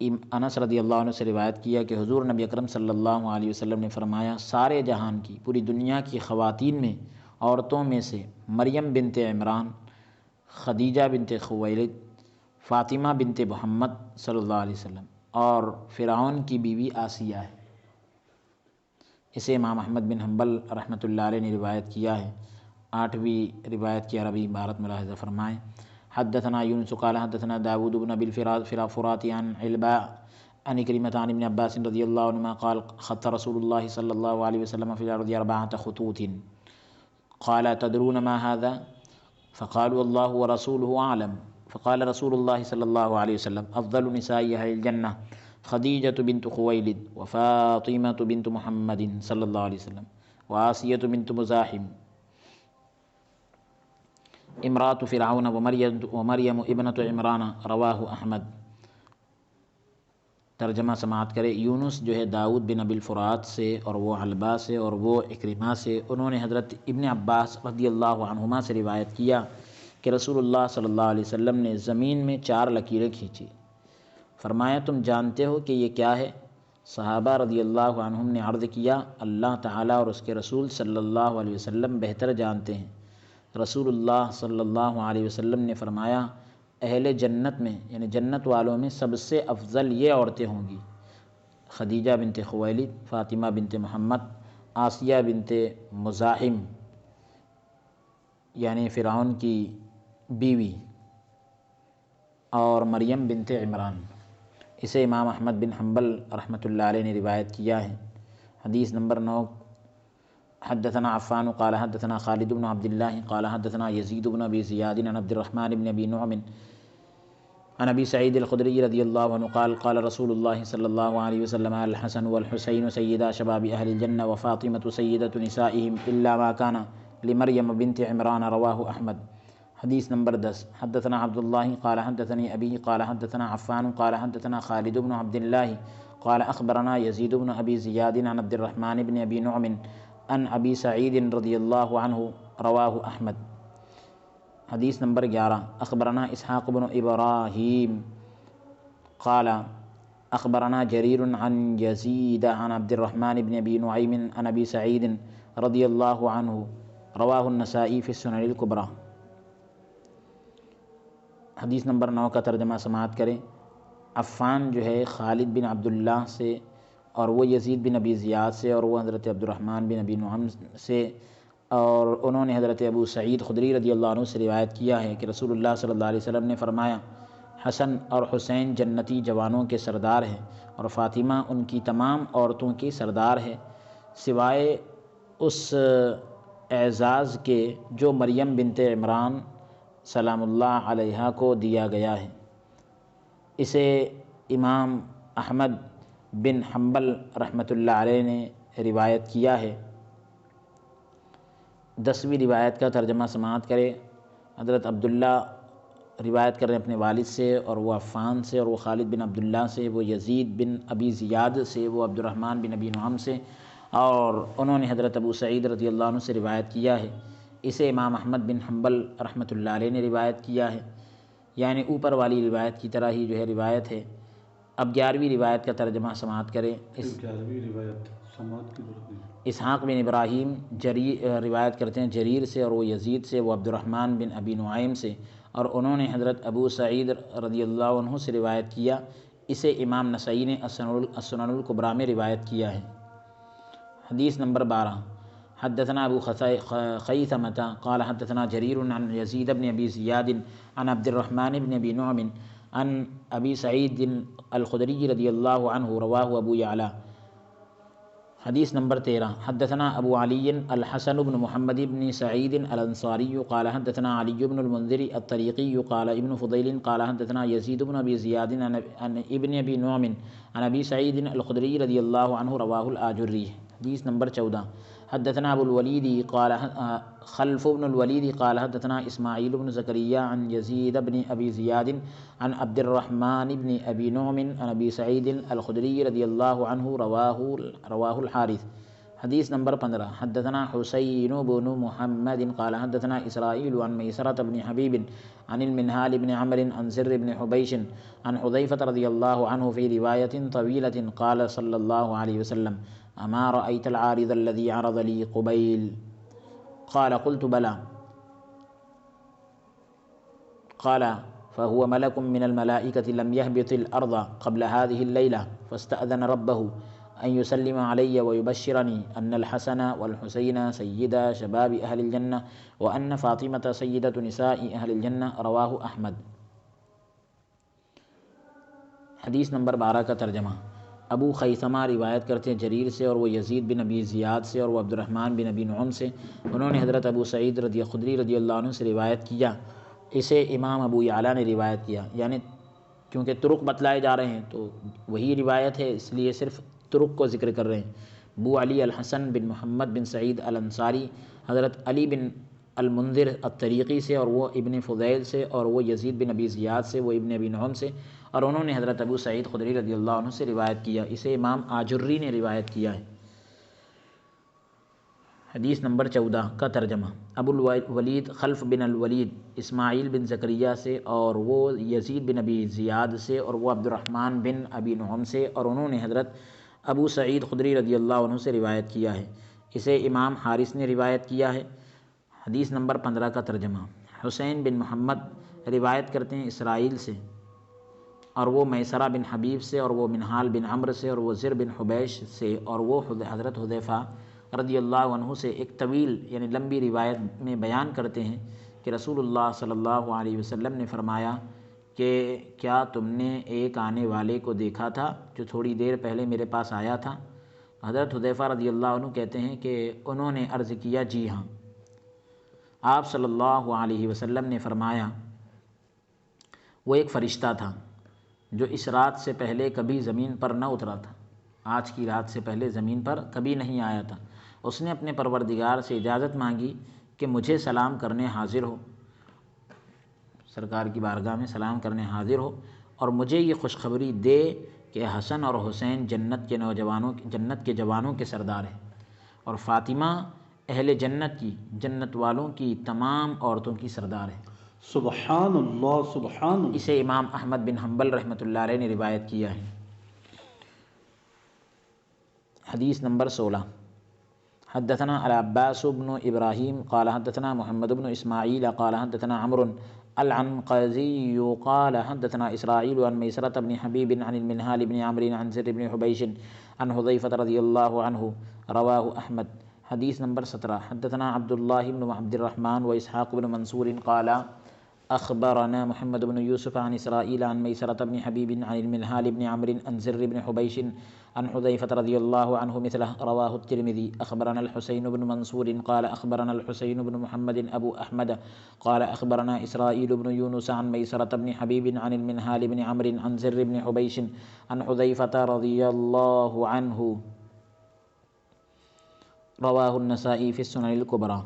انس رضی اللہ عنہ سے روایت کیا کہ حضور نبی اکرم صلی اللہ علیہ وسلم نے فرمایا، سارے جہان کی، پوری دنیا کی خواتین میں، عورتوں میں سے مریم بنت عمران، خدیجہ بنت خویلد، فاطمہ بنت محمد صلی اللہ علیہ وسلم اور فرعون کی بیوی آسیہ ہے۔ اسے امام احمد بن حنبل رحمۃ اللہ علیہ نے روایت کیا ہے۔ 8ویں روایت کی عربی عبارت ملاحظہ فرمائیں۔ حدثنا یونس قال حدثنا داود بن ابی الفرات عن علباء عن كريمة عن ابن عباس رضی اللہ عنہما قال خط رسول اللہ صلی اللہ علیہ وسلم في الارض 4 خطوط قال تدرون ما هذا فقالوا الله ورسوله اعلم فقال رسول الله صلی اللہ علیہ وسلم افضل نساء اہل الجنہ خدیجة بنت خویلد وفاطمة بنت محمد صلی اللہ علیہ وسلم وآسیة بنت مزاحم امرأة فرعون ومریم ابنة عمران رواہ احمد۔ ترجمہ سماعت کرے۔ یونس جو ہے داؤد بن ابی الفرات سے اور وہ علبہ سے اور وہ اکرمہ سے، انہوں نے حضرت ابن عباس رضی اللہ عنہما سے روایت کیا کہ رسول اللہ صلی اللہ علیہ وسلم نے زمین میں 4 لکیریں کھینچی، فرمایا تم جانتے ہو کہ یہ کیا ہے؟ صحابہ رضی اللہ عنہم نے عرض کیا اللہ تعالیٰ اور اس کے رسول صلی اللہ علیہ وسلم بہتر جانتے ہیں۔ رسول اللہ صلی اللہ علیہ وسلم نے فرمایا اہل جنت میں، یعنی جنت والوں میں سب سے افضل یہ عورتیں ہوں گی، خدیجہ بنت خویلد، فاطمہ بنت محمد، آسیہ بنت مزاحم یعنی فرعون کی بیوی، اور مریم بنت عمران۔ اسے امام احمد بن حنبل رحمۃ اللہ علیہ نے روایت کیا ہے۔ حدیث نمبر 9۔ حدثنا عفان قال حدثنا خالد بن عبد الله قال حدثنا يزيد بن ابي زياد عن عبد الرحمن بن ابي نعم عن ابي سعيد الخدري رضي الله عنه قال قال رسول الله صلى الله عليه وسلم الحسن والحسين سيدا شباب اهل الجنه وفاطمه سيده نسائهم الا ما كان لمريم بنت عمران رواه احمد۔ حدیث نمبر 10۔ حدثنا عبد الله قال حدثني ابي قال حدثنا عفان قال حدثنا خالد بن عبد الله قال اخبرنا يزيد بن ابي زياد عن عبد الرحمن بن ابي نعم عن ابی سعید رضی اللہ عنہ رواہ احمد۔ حدیث نمبر 11۔ اخبرنا اسحاق بن ابراہیم قال اخبرنا جریر عن یزید عن عبد الرحمن بن ابی نعیم عن ابی سعید رضی اللہ عنہ رواہ النسائی فی السنن الکبری۔ حدیث نمبر 9 کا ترجمہ سماعت کریں۔ عفان جو ہے خالد بن عبداللہ سے اور وہ یزید بن ابی زیاد سے اور وہ حضرت عبد الرحمن بن ابی نعیم سے، اور انہوں نے حضرت ابو سعید خدری رضی اللہ عنہ سے روایت کیا ہے کہ رسول اللہ صلی اللہ علیہ وسلم نے فرمایا حسن اور حسین جنتی جوانوں کے سردار ہیں اور فاطمہ ان کی تمام عورتوں کی سردار ہے، سوائے اس اعزاز کے جو مریم بنت عمران سلام اللہ علیہا کو دیا گیا ہے۔ اسے امام احمد بن حنبل رحمۃ اللہ علیہ نے روایت کیا ہے۔ 10ویں روایت کا ترجمہ سماعت کرے۔ حضرت عبداللہ روایت کر رہے ہیں اپنے والد سے اور وہ عفان سے اور وہ خالد بن عبداللہ سے، وہ یزید بن ابی زیاد سے، وہ عبد الرحمن بن ابی نعیم سے، اور انہوں نے حضرت ابو سعید رضی اللہ عنہ سے روایت کیا ہے۔ اسے امام احمد بن حنبل رحمۃ اللہ علیہ نے روایت کیا ہے، یعنی اوپر والی روایت کی طرح ہی جو ہے روایت ہے۔ اب 11ویں روایت کا ترجمہ سماعت کریں۔ 11ویں روایت سماعت کی ضرورت نہیں۔ اسحاق بن ابراہیم روایت کرتے ہیں جریر سے اور وہ یزید سے، وہ عبد الرحمن بن ابی نعیم سے، اور انہوں نے حضرت ابو سعید رضی اللہ عنہ سے روایت کیا۔ اسے امام نسائی نے السنن الکبری میں روایت کیا ہے۔ حدیث نمبر 12۔ حدثنا ابو خیثمۃ قال حدثنا جریر عن یزید بن ابی زیاد عن عبد الرحمن بن ابی نعیم عن ابی سعید الخدری رضی اللہ عنہ رواہ ابو یعلا۔ حدیث نمبر 13۔ حدثنا ابو علی الحسن بن محمد بن سعید الانصاری قال حدثنا علی بن المنذر الطریقی قال ابن فضیل قال حدثنا یزید بن ابی زیاد عن ابن ابی نعیم عن ابی سعید الخدری رضی اللہ عنہ رواہ الاجری۔ حدیث نمبر 14۔ حدثنا ابو الولید قال خلف بن الولید قال حدثنا اسماعیل بن زکریا عن یزید بن ابی زیاد عن عبد الرحمن بن ابی نعم عن ابی سعید الخدری رضی اللہ عنہ رواہ الحارث۔ حدیث نمبر 15۔ حدثنا حسین بن محمد قال حدثنا اسرائیل عن میسرة بن حبیب عن المنہال بن عمرو عن زر بن حبیش عن حذیفة رضی اللہ عنہ فی روایت طویلۃ قال صلی اللہ علیہ وسلم اما رأیت العارض الذي عرض لي قبیل قال قلت بلى قال فهو ملك من الملائكة لم يهبط الأرض قبل هذه الليلة فاستأذن ربه أن يسلم علي ويبشرني أن الحسن والحسين سيدا شباب أهل الجنة وأن فاطمة سيدة نساء أهل الجنة رواه أحمد۔ حدیث نمبر 12 کا ترجمہ۔ ابو خیثمہ روایت کرتے ہیں جریر سے اور وہ یزید بن ابی زیاد سے اور وہ عبد الرحمن بن ابی نعم سے، انہوں نے حضرت ابو سعید خدری رضی اللہ عنہ سے روایت کیا، اسے امام ابو یعلا نے روایت کیا، یعنی کیونکہ طرق بتلائے جا رہے ہیں تو وہی روایت ہے، اس لیے صرف طرق کو ذکر کر رہے ہیں۔ ابو علی الحسن بن محمد بن سعید الانصاری حضرت علی بن المنذر الطریقی سے اور وہ ابن فضیل سے اور وہ یزید بن ابی زیاد سے وہ ابن ابی نعم سے، اور انہوں نے حضرت ابو سعید خدری رضی اللہ عنہ سے روایت کیا، اسے امام آجری نے روایت کیا ہے۔ حدیث نمبر 14 کا ترجمہ۔ ابو الولید خلف بن الولید اسماعیل بن زکریا سے اور وہ یزید بن ابی زیاد سے اور وہ عبد الرحمن بن ابی نعم سے، اور انہوں نے حضرت ابو سعید خدری رضی اللہ عنہ سے روایت کیا ہے، اسے امام حارث نے روایت کیا ہے۔ حدیث نمبر 15 کا ترجمہ۔ حسین بن محمد روایت کرتے ہیں اسرائیل سے اور وہ میسرہ بن حبیب سے اور وہ منہال بن عمرو سے اور وہ زر بن حبیش سے اور وہ حضرت حذیفہ رضی اللہ عنہ سے ایک طویل یعنی لمبی روایت میں بیان کرتے ہیں کہ رسول اللہ صلی اللہ علیہ وسلم نے فرمایا کہ کیا تم نے ایک آنے والے کو دیکھا تھا جو تھوڑی دیر پہلے میرے پاس آیا تھا؟ حضرت حذیفہ رضی اللہ عنہ کہتے ہیں کہ انہوں نے عرض کیا جی ہاں۔ آپ صلی اللہ علیہ وسلم نے فرمایا وہ ایک فرشتہ تھا جو اس رات سے پہلے کبھی زمین پر نہ اترا تھا، آج کی رات سے پہلے زمین پر کبھی نہیں آیا تھا۔ اس نے اپنے پروردگار سے اجازت مانگی کہ مجھے سلام کرنے حاضر ہو، سرکار کی بارگاہ میں سلام کرنے حاضر ہو اور مجھے یہ خوشخبری دے کہ حسن اور حسین جنت کے جوانوں کے سردار ہیں اور فاطمہ اہل جنت کی، جنت والوں کی تمام عورتوں کی سردار ہے۔ سبحان اللہ سبحان اللہ۔ اسے امام احمد بن حنبل رحمۃ اللہ علیہ نے روایت کیا ہے۔ حدیث نمبر 16۔ حدثنا العباس بن ابراہیم قال حدثنا محمد بن اسماعیل قال حدثنا عمرو العنقزی قال حدثنا اسرائیل عن میسرة بن حبیب عن المنہال بن عمرو عن زر بن حبیش عن حذیفة رضی اللہ عنہ رواہ احمد۔ حدیث نمبر 17۔ حدثنا عبد اللہ بن عبد الرحمن و اسحاق بن منصور قال اخبرنا محمد بن یوسف عن اسرائیل عن میسرة بن حبیب عن المنہال بن عمرو عن زر بن حبیش عن حذیفة رضی اللہ عنہ مثلہ رواہ الترمذی۔ اخبرنا الحسین بن منصور قال اخبرنا الحسین بن محمد ابو احمد قال اخبرنا اسرائیل بن یونس عن میسرة بن حبیب عن المنہال بن عمرو عن زر بن حبیش عن حذیفة رضی اللہ عنہ رواہ النسائی فی السنن الکبریٰ۔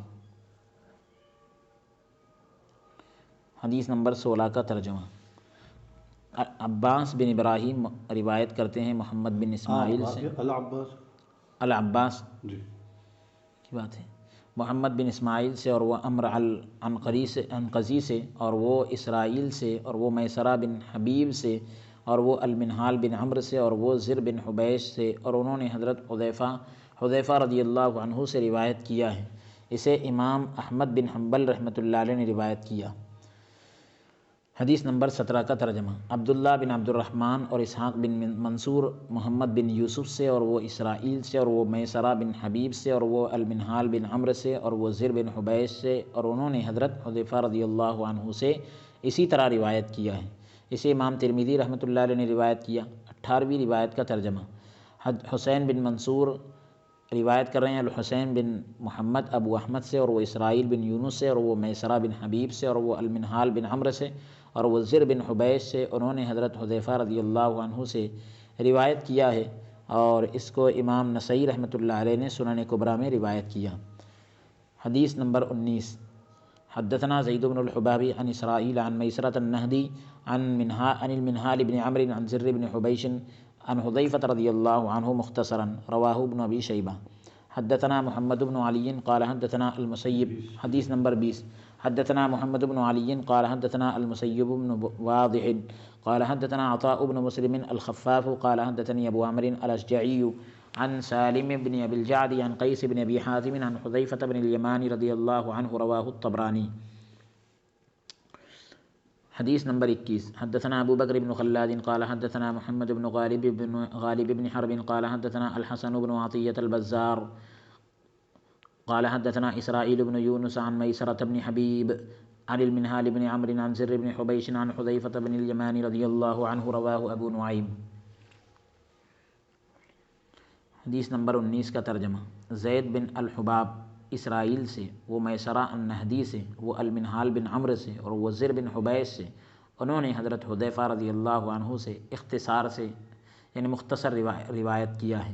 حدیث نمبر 16 کا ترجمہ۔ عباس بن ابراہیم روایت کرتے ہیں محمد بن اسماعیل سے، العباس جی کی بات ہے، محمد بن اسماعیل سے اور وہ عمرو العنقزی سے اور وہ اسرائیل سے اور وہ میسرہ بن حبیب سے اور وہ المنہال بن عمرو سے اور وہ زر بن حبیش سے، اور انہوں نے حضرت حذیفہ رضی اللہ عنہ سے روایت کیا ہے، اسے امام احمد بن حنبل رحمۃ اللہ علیہ نے روایت کیا۔ حدیث نمبر 17 کا ترجمہ۔ عبداللہ بن عبد الرحمن اور اسحاق بن منصور محمد بن یوسف سے اور وہ اسرائیل سے اور وہ میسرہ بن حبیب سے اور وہ المنہال بن عمرو سے اور وہ زر بن حبیش سے، اور انہوں نے حضرت حذیفہ رضی اللہ عنہ سے اسی طرح روایت کیا ہے، اسے امام ترمذی رحمۃ اللہ علیہ نے روایت کیا۔ 18ویں روایت کا ترجمہ۔ حسین بن منصور روایت کر رہے ہیں الحسین بن محمد ابو احمد سے اور وہ اسرائیل بن یونس سے اور وہ میسرہ بن حبیب سے اور وہ المنہال بن عمرو سے اور وہ زر بن حبیش سے، انہوں نے حضرت حذیفہ رضی اللہ عنہ سے روایت کیا ہے، اور اس کو امام نسائی رحمۃ اللہ علیہ نے سنن کبریٰ میں روایت کیا۔ حدیث نمبر 19، حدثنا زید بن الحبابی عن اسرائیل عن میسرۃ النہدی عن المنہال بن عمرو عن زر بن حبیش عن حذیفہ رضی اللہ عنہ مختصرا، رواہ ابن ابی شیبہ۔ حدثنا محمد بن علی قال حدثنا المسیب، حدیث نمبر 20، حدثنا محمد بن علی قال حدثنا المسیب بن واضح قال حدثنا عطاء بن مسلم الخفاف قال حدثني ابو عمرو الاشجعی عن سالم بن ابی الجعد عن قیس بن ابی حازم عن حذیفہ بن الیمان رضی اللہ عنہ، رواہ الطبرانی۔ حدیث نمبر 21، حدثنا ابو بکر بن خلاد قال حدثنا محمد بن غالب بن حرب قال حدثنا الحسن بن عطیة البزار قال حدثنا اسرائیل بن یونس عن میسرۃ بن حبیب عن المنہال بن عمرو عن زر بن حبیش عن حذیفہ بن الیمان رضی اللہ عنہ، رواہ ابو نعیم۔ حدیث نمبر 19 کا ترجمہ، زید بن الحباب اسرائیل سے، وہ میسرہ النہدی سے، وہ المنہال بن عمرو سے، اور وہ زر بن حبیش سے، انہوں نے حضرت حذیفہ رضی اللہ عنہ سے اختصار سے یعنی مختصر روایت کیا ہے۔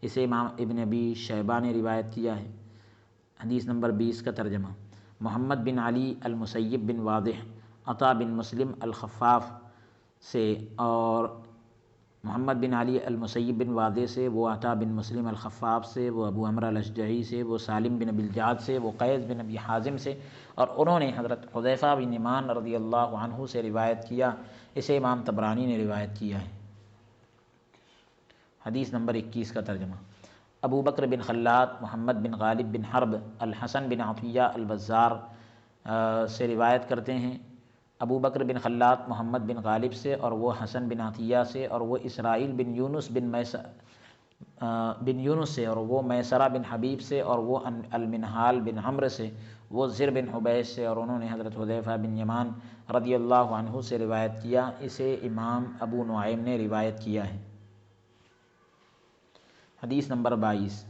اسے امام ابن ابی شیبہ نے روایت کیا ہے۔ حدیث نمبر 20 کا ترجمہ، محمد بن علی المسیب بن واضح عطا بن مسلم الخفاف سے، اور محمد بن علی المسیب بن واضح سے، وہ عطا بن مسلم الخفاف سے، وہ ابو عمرو الاشجعی سے، وہ سالم بن ابی الجعد سے، وہ قیس بن ابی حازم سے، اور انہوں نے حضرت حذیفہ بن یمان رضی اللہ عنہ سے روایت کیا۔ اسے امام طبرانی نے روایت کیا ہے۔ حدیث نمبر 21 کا ترجمہ، ابو بکر بن خلاد محمد بن غالب بن حرب الحسن بن عطیہ البزار سے روایت کرتے ہیں۔ ابو بکر بن خلاد محمد بن غالب سے، اور وہ حسن بن عطیہ سے، اور وہ اسرائیل بن یونس سے، اور وہ میسرہ بن حبیب سے، اور وہ المنہال بن عمرو سے، وہ زر بن حبیش سے، اور انہوں نے حضرت حذیفہ بن یمان رضی اللہ عنہ سے روایت کیا۔ اسے امام ابو نعیم نے روایت کیا ہے۔ حدیث نمبر 22،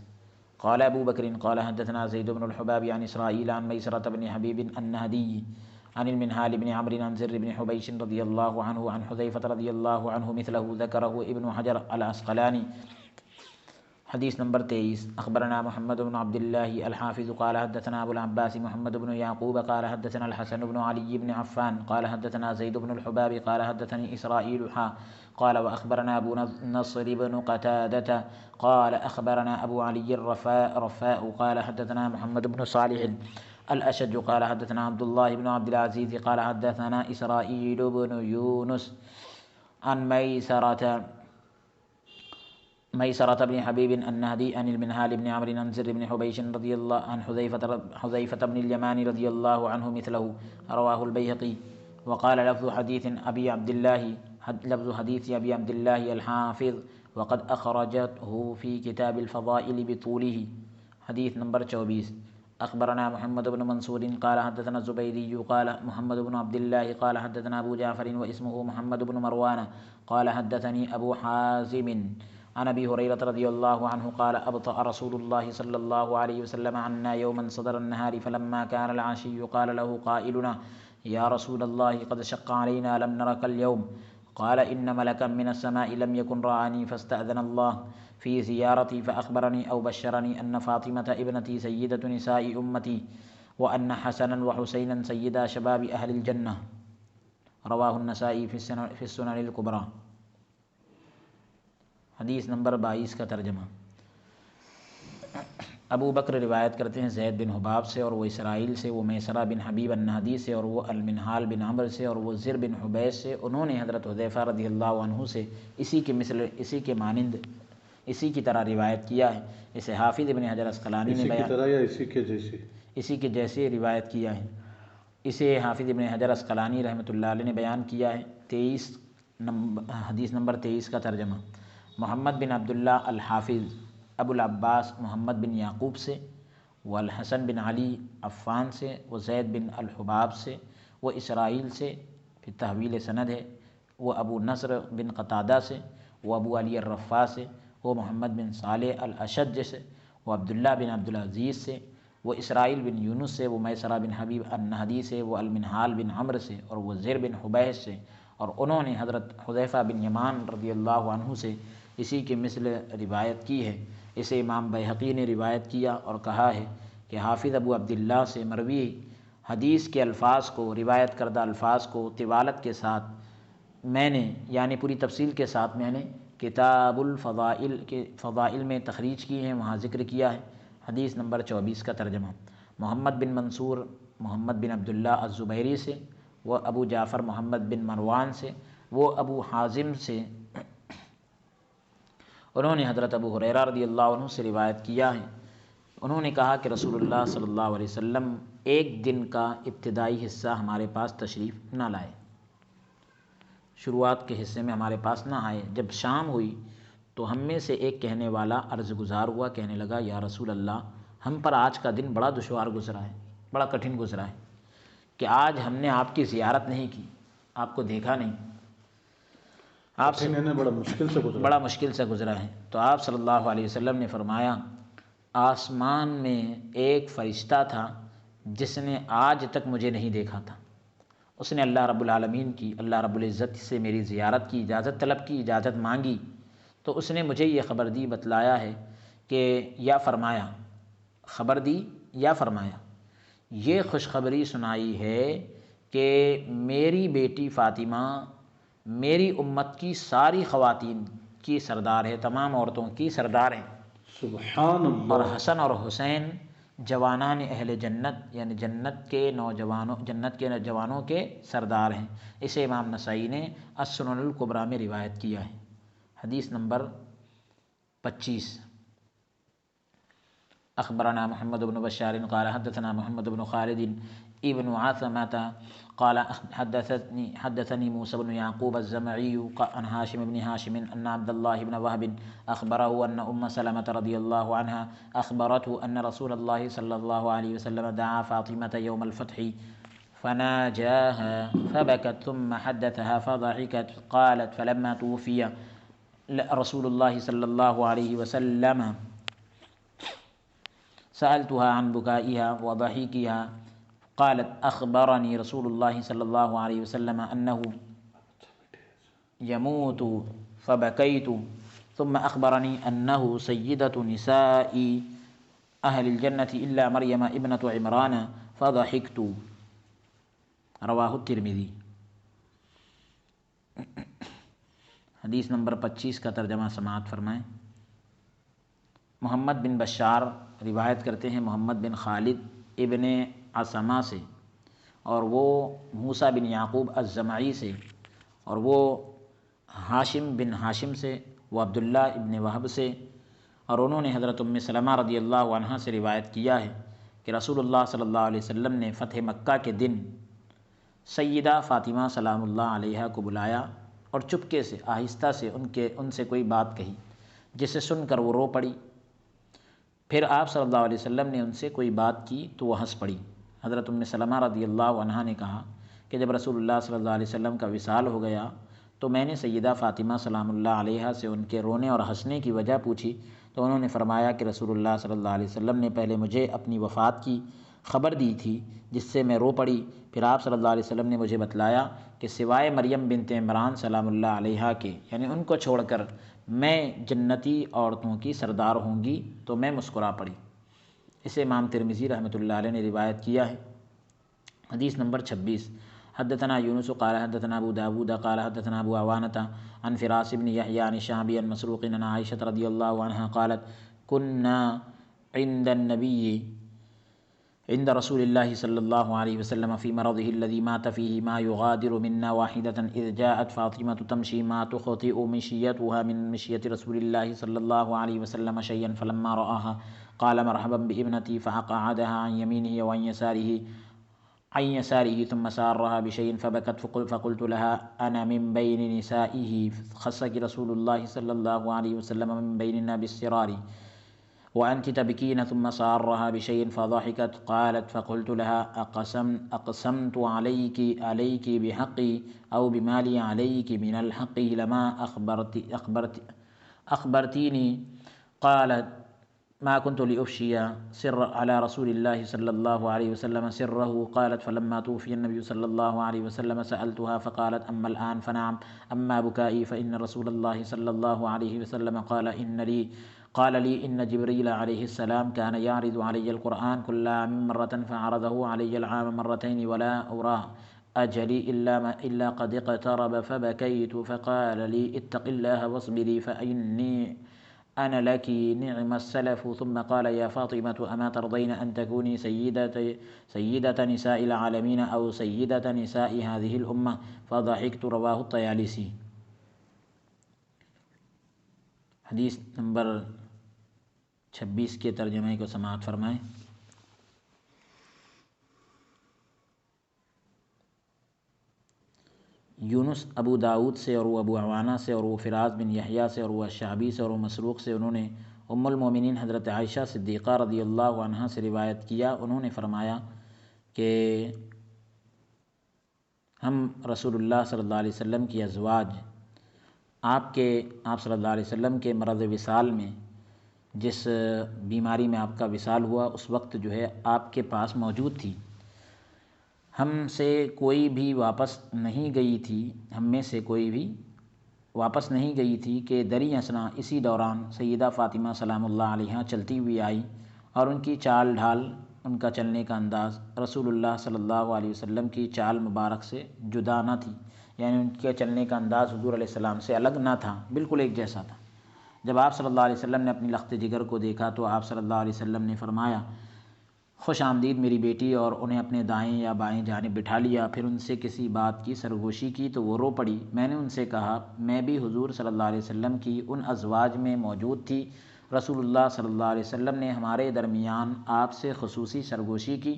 قال ابو بکر قال حدثنا زید بن الحباب عن اسرائیل عن میسرۃ بن حبیب النہدی عن المنہال بن عمرو عن زر بن حبیش رضی اللہ عنہ عن حذیفہ رضی اللہ عنہ مثلہ ذکرہ ابن حجر العسقلانی۔ حدیث نمبر 23، اخبرنا محمد بن عبد اللہ الحافظ قال حدثنا ابو العباس محمد بن یعقوب قال حدثنا الحسن بن علی بن عفان قال حدثنا زید بن الحباب قال حدثني اسرائیل قال واخبرنا ابو نصر بن قتادة قال اخبرنا ابو علی الرفاء قال حدثنا محمد بن صالح الاشج قال حدثنا عبد الله بن عبد العزيز قال حدثنا اسرائیل بن یونس عن میسرۃ بن حبیب النہدی عن المنہال بن عمرو عن زر بن حبیش رضی اللہ عن حذیفہ بن الیمان رضی اللہ عنہ مثلہ، رواہ البیہقی۔ وقال لفظ حدیث ابی عبد اللہ الحافظ وقد اخرجته في كتاب الفضائل بطوله۔ حدیث نمبر 24، اخبرنا محمد بن منصور قال حدثنا الزبیری قال محمد بن عبد اللہ قال حدثنا ابو جعفر واسمه محمد بن مروان قال حدثني ابو حازم عن ابی ہریرہ رضی اللہ عنہ قال ابطأ رسول اللہ صلی اللہ علیہ وسلم عنا یوما صدر النہار فلما كان العشی قال له قائلنا یا رسول اللہ قد شق علینا لم نرک اليوم قال ان ملکا من السماء لم يكن رآني فاستأذن الله في زيارتي فأخبرني أو بشرني أن فاطمة ابنتي سيدة نساء أمتي وأن حسنا وحسينا سيدا شباب أهل الجنة، رواه النسائی في السنن الكبرى۔ حدیث نمبر 22 کا ترجمہ، ابو بکر روایت کرتے ہیں زید بن حباب سے، اور وہ اسرائیل سے، وہ میسرہ بن حبیب النہدی سے، اور وہ المنہال بن عمرو سے، اور وہ زر بن حبیش سے، انہوں نے حضرت حذیفہ رضی اللہ عنہ سے اسی کے مثل، اسی کے مانند، اسی کی طرح روایت کیا ہے۔ اسے حافظ ابن حجر عسقلانی نے بیان، اسی کے جیسے روایت کیا ہے۔ اسے حافظ ابن حجر عسقلانی رحمۃ اللہ علیہ نے بیان کیا ہے۔ حدیث نمبر 23 کا ترجمہ، محمد بن عبداللہ الحافظ ابو العباس محمد بن یعقوب سے، وہ الحسن بن علی عفان سے، وہ زید بن الحباب سے، وہ اسرائیل سے، پھر تحویل سند ہے، وہ ابو نصر بن قتادہ سے، وہ ابو علی الرفاء سے، وہ محمد بن صالح الاشج سے، وہ عبداللہ بن عبدالعزیز سے، وہ اسرائیل بن یونس سے، وہ میسرہ بن حبیب النہدی سے، وہ المنہال بن عمرو سے، اور وہ زر بن حبیش سے، اور انہوں نے حضرت حذیفہ بن یمان رضی اللہ عنہ سے اسی کے مثل روایت کی ہے۔ اسے امام بیہقی نے روایت کیا اور کہا ہے کہ حافظ ابو عبداللہ سے مروی حدیث کے الفاظ کو، روایت کردہ الفاظ کو طوالت کے ساتھ میں نے، یعنی پوری تفصیل کے ساتھ میں نے کتاب الفضائل کے فضائل میں تخریج کی ہیں، وہاں ذکر کیا ہے۔ حدیث نمبر 24 کا ترجمہ محمد بن منصور محمد بن عبداللہ الزبیری سے، وہ ابو جعفر محمد بن مروان سے، وہ ابو حازم سے، انہوں نے حضرت ابو ہریرہ رضی اللہ عنہ سے روایت کیا ہے۔ انہوں نے کہا کہ رسول اللہ صلی اللہ علیہ وسلم ایک دن کا ابتدائی حصہ ہمارے پاس تشریف نہ لائے، شروعات کے حصے میں ہمارے پاس نہ آئے۔ جب شام ہوئی تو ہم میں سے ایک کہنے والا عرض گزار ہوا، کہنے لگا یا رسول اللہ، ہم پر آج کا دن بڑا دشوار گزرا ہے، بڑا کٹھن گزرا ہے کہ آج ہم نے آپ کی زیارت نہیں کی، آپ کو دیکھا نہیں، آپ سے بڑا مشکل سے گزرا ہے۔ تو آپ صلی اللہ علیہ وسلم نے فرمایا، آسمان میں ایک فرشتہ تھا جس نے آج تک مجھے نہیں دیکھا تھا، اس نے اللہ رب العالمین کی، اللہ رب العزت سے میری زیارت کی اجازت طلب کی، اجازت مانگی، تو اس نے مجھے یہ خبر دی، بتلایا ہے کہ یا فرمایا، خبر دی یا فرمایا، یہ خوشخبری سنائی ہے کہ میری بیٹی فاطمہ میری امت کی ساری خواتین کی سردار ہے، تمام عورتوں کی سردار ہیں، سبحان اللہ، اور حسن اور حسین جوانان اہل جنت، یعنی جنت کے نوجوانوں کے سردار ہیں۔ اسے امام نسائی نے السنن الکبریٰ میں روایت کیا ہے۔ حدیث نمبر 25۔ اخبرنا محمد بن بشار قال حدثنا محمد بن خالد ابن عاصمة قال حدثني موسى بن يعقوب الزمعي عن هاشم بن هاشم أن عبد الله بن وهب أخبره أن سلمة رضي الله عنها أخبرته أن رسول الله صلى الله عليه وسلم دعا فاطمة يوم الفتح فناجاها فبكت ثم حدثها فضحكت قالت فلما توفي رسول الله صلى الله عليه وسلم سألتها عن بكائها وضحكها قالت أخبرني رسول الله صلى الله عليه وسلم أنه يموت فبكيت ثم أخبرني أنه سيدة نساء أهل الجنة إلا مريم ابنة عمران فضحكت، رواہ الترمذی۔ حدیث نمبر 25 کا ترجمہ سماعت فرمائیں۔ محمد بن بشار روایت کرتے ہیں محمد بن خالد ابن عاصمہ سے، اور وہ موسیٰ بن یعقوب الزمعی سے، اور وہ ہاشم بن ہاشم سے، وہ عبداللہ ابن وہب سے، اور انہوں نے حضرت ام سلمہ رضی اللہ عنہ سے روایت کیا ہے کہ رسول اللہ صلی اللہ علیہ وسلم نے فتح مکہ کے دن سیدہ فاطمہ سلام اللہ علیہا کو بلایا اور چپکے سے، آہستہ سے ان سے کوئی بات کہی، جسے سن کر وہ رو پڑی۔ پھر آپ صلی اللہ علیہ وسلم نے ان سے کوئی بات کی تو وہ ہنس پڑی۔ حضرت ام سلمہ رضی اللہ عنہا نے کہا کہ جب رسول اللہ صلی اللہ علیہ وسلم کا وصال ہو گیا تو میں نے سیدہ فاطمہ سلام اللہ علیہا سے ان کے رونے اور ہنسنے کی وجہ پوچھی، تو انہوں نے فرمایا کہ رسول اللہ صلی اللہ علیہ وسلم نے پہلے مجھے اپنی وفات کی خبر دی تھی جس سے میں رو پڑی، پھر آپ صلی اللہ علیہ وسلم نے مجھے بتلایا کہ سوائے مریم بنت عمران سلام اللہ علیہا کے، یعنی ان کو چھوڑ کر میں جنتی عورتوں کی سردار ہوں گی، تو میں مسکرا پڑی۔ اسے امام ترمذی رحمۃ اللہ علیہ نے روایت کیا ہے۔ حدیث نمبر 26۔ حدثنا یونس قال حدثنا ابو داود قال حدثنا ابو عوانة عن فراس بن يحيى عن الشعبي عن مسروق عن عائشة رضي الله عنها قالت كنا عند رسول الله صلى الله عليه وسلم في مرضه الذي مات فيه ما يغادر منا واحدة إذ جاءت فاطمة تمشي ما تخطئ مشيتها من مشية رسول الله صلى الله عليه وسلم شيئا فلما رآها قال مرحبا بابنتي فأقعدها عن يمينه وعن يساره ثم سارها بشيء فبكت فقلت لها أنا من بين نسائه خصك رسول الله صلى الله عليه وسلم من بيننا بالسرار وأنت تبكين ثم سارها بشيء فضحكت قالت فقلت لها أقسمت عليك بحقي أو بمالي عليك من الحق لما أخبرتيني ما كنت لأفشي سر على رسول الله صلى الله عليه وسلم سره. قالت فلما توفي النبي صلى الله عليه وسلم سألتها فقالت أما الآن فنعم، أما بكائي فإن رسول الله صلى الله عليه وسلم قال لي إن جبريل عليه السلام كان يعرض علي القرآن كل عام مرة فعرضه علي العام مرتين ولا أراه أجلي إلا قد اقترب فبكيت فقال لي اتق الله واصبري فإني أنا لك نعم السلف. ثم قال يا فاطمة أما ترضين أن تكوني سيدة نساء العالمين أو سيدة نساء هذه الأمة؟ فضحكت. رواه الطیالسی. حدیث نمبر 26 کے ترجمے کو سماعت فرمائیں. یونس ابو داود سے اور وہ ابو عوانہ سے اور وہ فراز بن یحییٰ سے اور وہ شعبی سے اور وہ مسروق سے انہوں نے ام المومنین حضرت عائشہ صدیقہ رضی اللہ عنہا سے روایت کیا. انہوں نے فرمایا کہ ہم رسول اللہ صلی اللہ علیہ وسلم کی ازواج آپ صلی اللہ علیہ وسلم کے مرض وصال میں، جس بیماری میں آپ کا وصال ہوا، اس وقت جو ہے آپ کے پاس موجود تھی. ہم سے کوئی بھی واپس نہیں گئی تھی، ہم میں سے کوئی بھی واپس نہیں گئی تھی کہ دری اثنا اسی دوران سیدہ فاطمہ سلام اللہ علیہا چلتی ہوئی آئی، اور ان کی چال ڈھال، ان کا چلنے کا انداز رسول اللہ صلی اللہ علیہ وسلم کی چال مبارک سے جدا نہ تھی، یعنی ان کے چلنے کا انداز حضور علیہ السلام سے الگ نہ تھا، بالکل ایک جیسا تھا. جب آپ صلی اللہ علیہ وسلم نے اپنی لخت جگر کو دیکھا تو آپ صلی اللہ علیہ وسلم نے فرمایا خوش آمدید میری بیٹی، اور انہیں اپنے دائیں یا بائیں جانب بٹھا لیا. پھر ان سے کسی بات کی سرگوشی کی تو وہ رو پڑی. میں نے ان سے کہا میں بھی حضور صلی اللہ علیہ وسلم کی ان ازواج میں موجود تھی. رسول اللہ صلی اللہ علیہ وسلم نے ہمارے درمیان آپ سے خصوصی سرگوشی کی،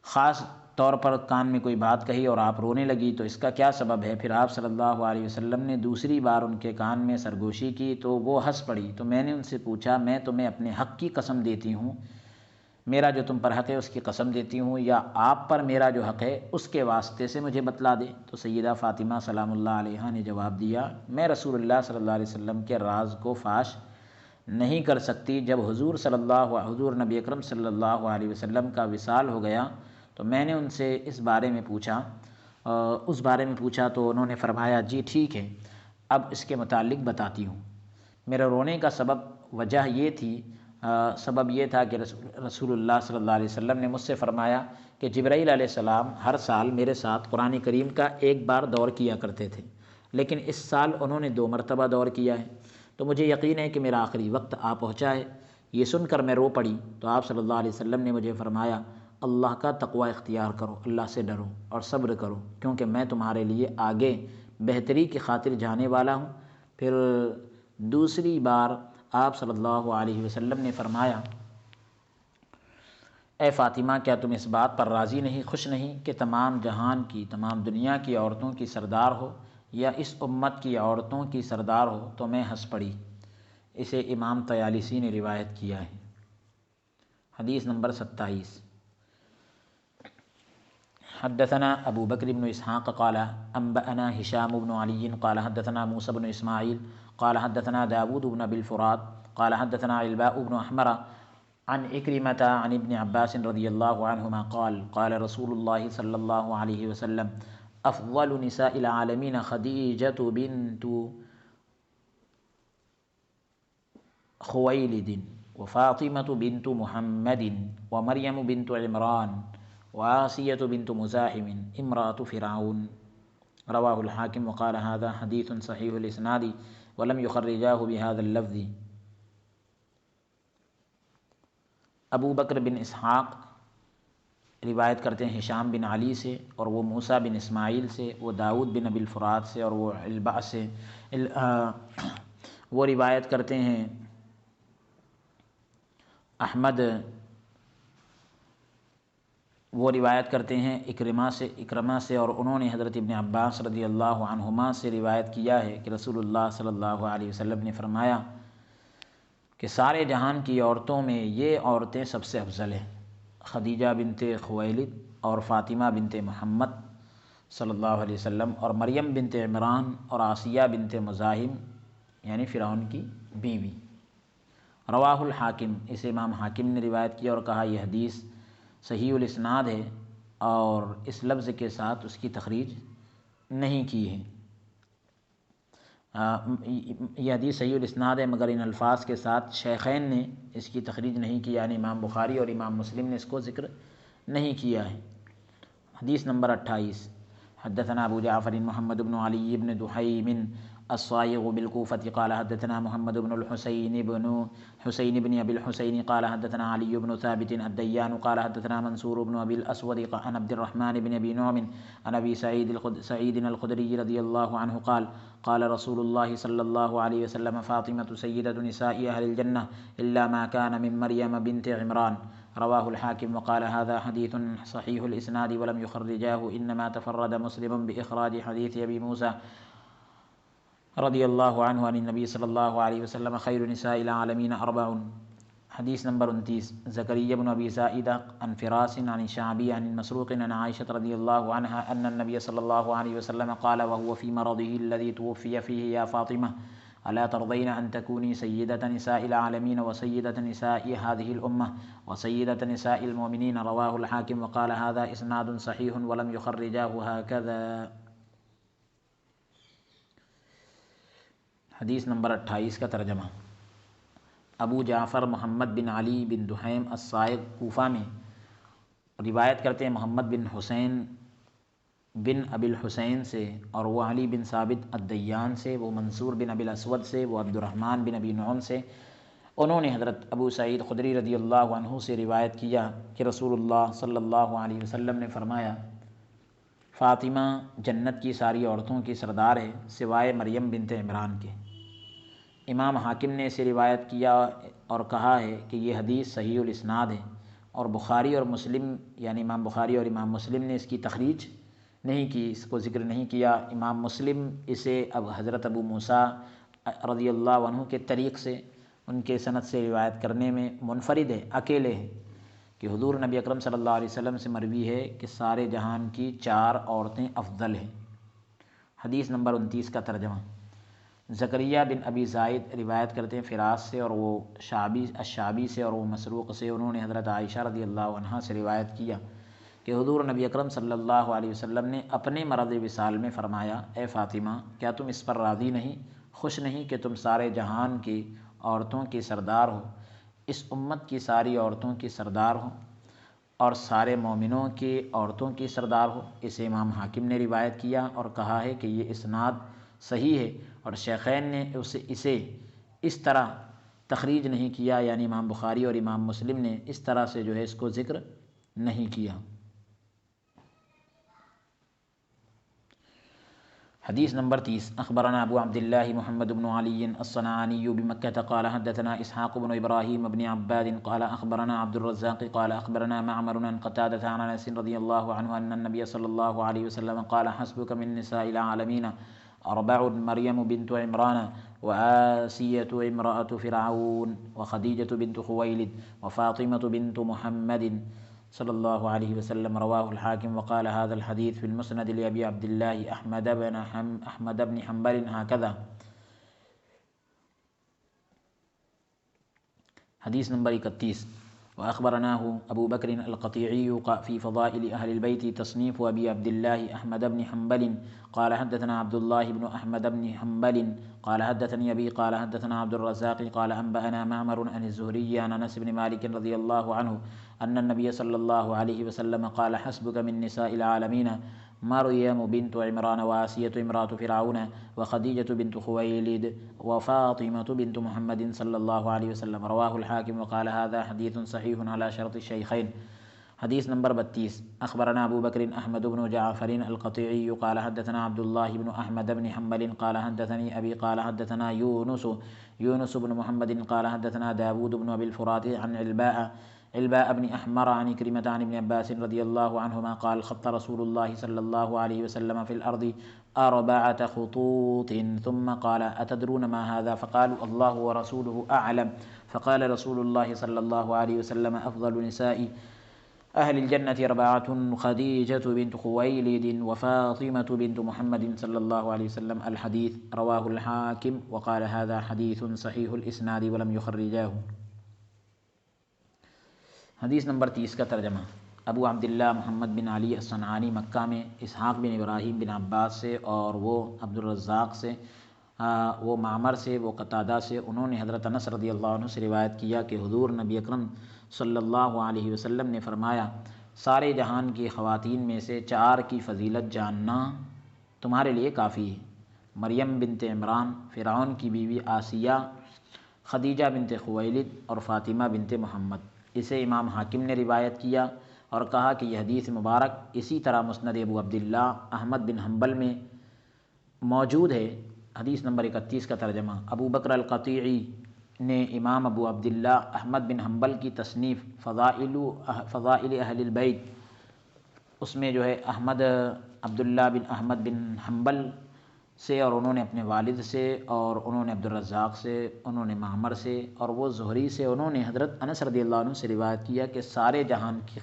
خاص طور پر کان میں کوئی بات کہی اور آپ رونے لگی، تو اس کا کیا سبب ہے؟ پھر آپ صلی اللہ علیہ وسلم نے دوسری بار ان کے کان میں سرگوشی کی تو وہ ہنس پڑی. تو میں نے ان سے پوچھا میں تمہیں اپنے حق کی قسم دیتی ہوں، میرا جو تم پر حق ہے اس کی قسم دیتی ہوں، یا آپ پر میرا جو حق ہے اس کے واسطے سے مجھے بتلا دے؟ تو سیدہ فاطمہ سلام اللہ علیہا نے جواب دیا میں رسول اللہ صلی اللہ علیہ وسلم کے راز کو فاش نہیں کر سکتی. جب حضور نبی اکرم صلی اللہ علیہ وسلم کا وصال ہو گیا تو میں نے ان سے اس بارے میں پوچھا تو انہوں نے فرمایا جی ٹھیک ہے، اب اس کے متعلق بتاتی ہوں. میرے رونے کا سبب یہ تھا کہ رسول اللہ صلی اللہ علیہ وسلم نے مجھ سے فرمایا کہ جبرائیل علیہ السلام ہر سال میرے ساتھ قرآن کریم کا ایک بار دور کیا کرتے تھے، لیکن اس سال انہوں نے 2 مرتبہ دور کیا ہے، تو مجھے یقین ہے کہ میرا آخری وقت آ پہنچا ہے. یہ سن کر میں رو پڑی تو آپ صلی اللہ علیہ وسلم نے مجھے فرمایا اللہ کا تقوی اختیار کرو، اللہ سے ڈرو اور صبر کرو، کیونکہ میں تمہارے لیے آگے بہتری کی خاطر جانے والا ہوں. پھر دوسری بار آپ صلی اللہ علیہ وسلم نے فرمایا اے فاطمہ کیا تم اس بات پر راضی نہیں، خوش نہیں کہ تمام جہان کی، تمام دنیا کی عورتوں کی سردار ہو یا اس امت کی عورتوں کی سردار ہو؟ تو میں ہنس پڑی. اسے امام طیالسی نے روایت کیا ہے. حدیث نمبر 27. حدثنا ابو بکر بن اسحاق قال انبأنا هشام بن علي قال حدثنا موسى بن اسماعيل قال حدثنا داود بن ابي الفرات قال حدثنا علباء بن احمر عن عكرمة عن ابن عباس رضي الله عنهما قال قال رسول الله صلى الله عليه وسلم افضل نساء العالمين خديجة بنت خويلد وفاطمة بنت محمد ومريم بنت عمران وآسية بنت مزاحم امرأة فرعون. رواه الحاكم وقال هذا حديث صحيح الإسناد ولم يخرجاه بهذا اللفظ. ابو بکر بن اسحاق روایت کرتے ہیں ہشام بن علی سے، اور وہ موسیٰ بن اسماعیل سے، وہ داود بن ابی الفرات سے، اور وہ علباء سے. وہ روایت کرتے ہیں اکرمہ سے، اور انہوں نے حضرت ابن عباس رضی اللہ عنہما سے روایت کیا ہے کہ رسول اللہ صلی اللہ علیہ وسلم نے فرمایا کہ سارے جہان کی عورتوں میں یہ عورتیں سب سے افضل ہیں، خدیجہ بنت خویلد اور فاطمہ بنت محمد صلی اللہ علیہ وسلم، اور مریم بنت عمران اور آسیہ بنت مزاحم یعنی فرعون کی بیوی، رواہ الحاکم، اسے امام حاکم نے روایت کیا اور کہا یہ حدیث صحیح الاسناد ہے، اور اس لفظ کے ساتھ اس کی تخریج نہیں کی ہے۔ یہ حدیث صحیح الاسناد ہے مگر ان الفاظ کے ساتھ شیخین نے اس کی تخریج نہیں کی، یعنی امام بخاری اور امام مسلم نے اس کو ذکر نہیں کیا ہے۔ حدیث نمبر 28، حدثنا ابو جعفر محمد بن علی بن دحیم الصائغ بالکوفة قال حدثنا محمد بن الحسین بن ابی الحسین قال حدثنا علی بن ثابت الدیان قال حدثنا منصور بن ابی الاسود عن عبد الرحمن بن ابی نعم عن ابی سعید الخدری رضی اللہ عنہ قال قال رسول اللہ صلی اللہ علیہ وسلم فاطمة سیدۃ نساء اہل الجنہ الا ما كان من مریم بنت عمران رواہ الحاکم وقال هذا حدیث صحیح الاسناد ولم يخرجاه انما تفرد مسلم باخراج حدیث ابی موسیٰ رضی اللہ عنہ عن النبی صلی اللہ علیہ وسلم خیر نساء العالمین اربع۔ حدیث نمبر 29، زکریا بن ابی زائدہ عن فراس عن الشعبی عن مسروق عن عائشہ رضی اللہ عنہا ان النبی صلی اللہ علیہ وسلم قال وهو في مرضه الذي توفي فيه يا فاطمة الا ترضين ان تكوني سيدة نساء العالمين وسيدة نساء هذه الأمة وسيدة نساء المؤمنين رواه الحاكم وقال هذا اسناد صحيح ولم يخرجاه هكذا۔ حدیث نمبر 28 کا ترجمہ۔ ابو جعفر محمد بن علی بن دحیم الصائغ کوفہ میں روایت کرتے ہیں محمد بن حسین بن ابی الحسین سے، اور وہ علی بن ثابت الدیان سے، وہ منصور بن ابی الاسود سے، وہ عبد الرحمن بن ابی نعم سے، انہوں نے حضرت ابو سعید خدری رضی اللہ عنہ سے روایت کیا کہ رسول اللہ صلی اللہ علیہ وسلم نے فرمایا فاطمہ جنت کی ساری عورتوں کی سردار ہے سوائے مریم بنت عمران کے۔ امام حاکم نے اسے روایت کیا اور کہا ہے کہ یہ حدیث صحیح الاسناد ہے، اور بخاری اور مسلم یعنی امام بخاری اور امام مسلم نے اس کی تخریج نہیں کی، اس کو ذکر نہیں کیا۔ امام مسلم اسے اب حضرت ابو موسیٰ رضی اللہ عنہ کے طریق سے ان کے سند سے روایت کرنے میں منفرد ہے، اکیلے ہیں، کہ حضور نبی اکرم صلی اللہ علیہ وسلم سے مروی ہے کہ سارے جہان کی 4 عورتیں افضل ہیں۔ حدیث نمبر 29 کا ترجمہ۔ زکریا بن ابی زائد روایت کرتے ہیں فراس سے، اور وہ الشعبی سے، اور وہ مسروق سے، انہوں نے حضرت عائشہ رضی اللہ عنہا سے روایت کیا کہ حضور نبی اکرم صلی اللہ علیہ وسلم نے اپنے مرض وصال میں فرمایا اے فاطمہ کیا تم اس پر راضی نہیں، خوش نہیں کہ تم سارے جہان کی عورتوں کی سردار ہو، اس امت کی ساری عورتوں کی سردار ہو اور سارے مومنوں کی عورتوں کی سردار ہو۔ اسے امام حاکم نے روایت کیا اور کہا ہے کہ یہ اسناد صحیح ہے، اور شیخین نے اسے اس طرح تخریج نہیں کیا، یعنی امام بخاری اور امام مسلم نے اس طرح سے جو ہے اس کو ذکر نہیں کیا۔ حدیث نمبر 30، اخبرنا ابو عبد اللہ محمد بن علی الصنعانی بمکہ قال حدثنا اسحاق بن ابراہیم بن عباد قال اخبرنا عبد الرزاق قال اخبرنا معمر عن قتادة عن انس رضی اللہ عنہ ان النبی صلی اللہ علیہ وسلم قال حسبك من نساء العالمین 4 مریم بنت عمران وآسیة امرأة فرعون وخدیجة بنت خویلد وفاطمة بنت محمد صلی اللہ علیہ وسلم رواہ الحاکم وقال هذا الحديث في المسند لأبي عبد الله أحمد بن حنبل هكذا۔ حدیث نمبر 31، وأخبرناه أبو بكر القطيعي في فضائل أهل البيت تصنيف أبي عبد الله أحمد بن حنبل قال حدثنا عبد الله بن أحمد بن حنبل قال حدثني أبي قال حدثنا عبد الرزاق قال أنبأنا معمر عن الزهري عن أنس بن مالك رضي الله عنه أن النبي صلى الله عليه وسلم قال حسبك من نساء العالمين مريم بنت عمران وآسية امرأة فرعون وخديجة بنت خويلد وفاطمة بنت محمد صلى الله عليه وسلم رواه الحاكم وقال هذا حديث صحيح على شرط الشيخين۔ حدیث نمبر 32، اخبرنا ابو بکر احمد بن جعفر القطيعي قال حدثنا عبد الله بن احمد بن حنبل قال حدثني ابي قال حدثنا يونس بن محمد قال حدثنا داود بن ابي الفرات عن علباء بن احمر عن كريمة عن ابن عباس رضي الله عنهما قال خط رسول الله صلى الله عليه وسلم في الارض 4 خطوط ثم قال اتدرون ما هذا فقالوا الله ورسوله اعلم فقال رسول الله صلى الله عليه وسلم اہل الجنۃ اربعۃ خدیجۃ بنت خویلد وفاطمۃ بنت محمد صلی اللہ علیہ وسلم الحدیث رواہ الحاکم وقال هذا حدیث صحیح الاسناد ولم یخرجہ۔ حدیث نمبر 30 کا ترجمہ۔ ابو عبداللہ محمد بن علی الصنعانی مکہ میں اسحاق بن ابراہیم بن عباس سے اور وہ عبدالرزاق سے وہ معمر سے وہ قتادہ سے انہوں نے حضرت انس رضی اللہ عنہ سے روایت کیا کہ حضور نبی اکرم صلی اللہ علیہ وسلم نے فرمایا سارے جہان کی خواتین میں سے 4 کی فضیلت جاننا تمہارے لیے کافی ہے: مریم بنت عمران، فرعون کی بیوی آسیہ، خدیجہ بنت خویلد اور فاطمہ بنت محمد۔ اسے امام حاکم نے روایت کیا اور کہا کہ یہ حدیث مبارک اسی طرح مسند ابو عبداللہ احمد بن حنبل میں موجود ہے۔ حدیث نمبر 31 کا ترجمہ۔ ابو بکر القطیعی نے امام ابو عبداللہ احمد بن حنبل کی تصنیف فضائل اہل البیت، اس میں جو ہے احمد عبداللہ بن احمد بن حنبل سے اور انہوں نے اپنے والد سے اور انہوں نے عبدالرزاق سے انہوں نے معمر سے اور وہ زہری سے انہوں نے حضرت انس رضی اللہ عنہ سے روایت کیا کہ سارے جہان کی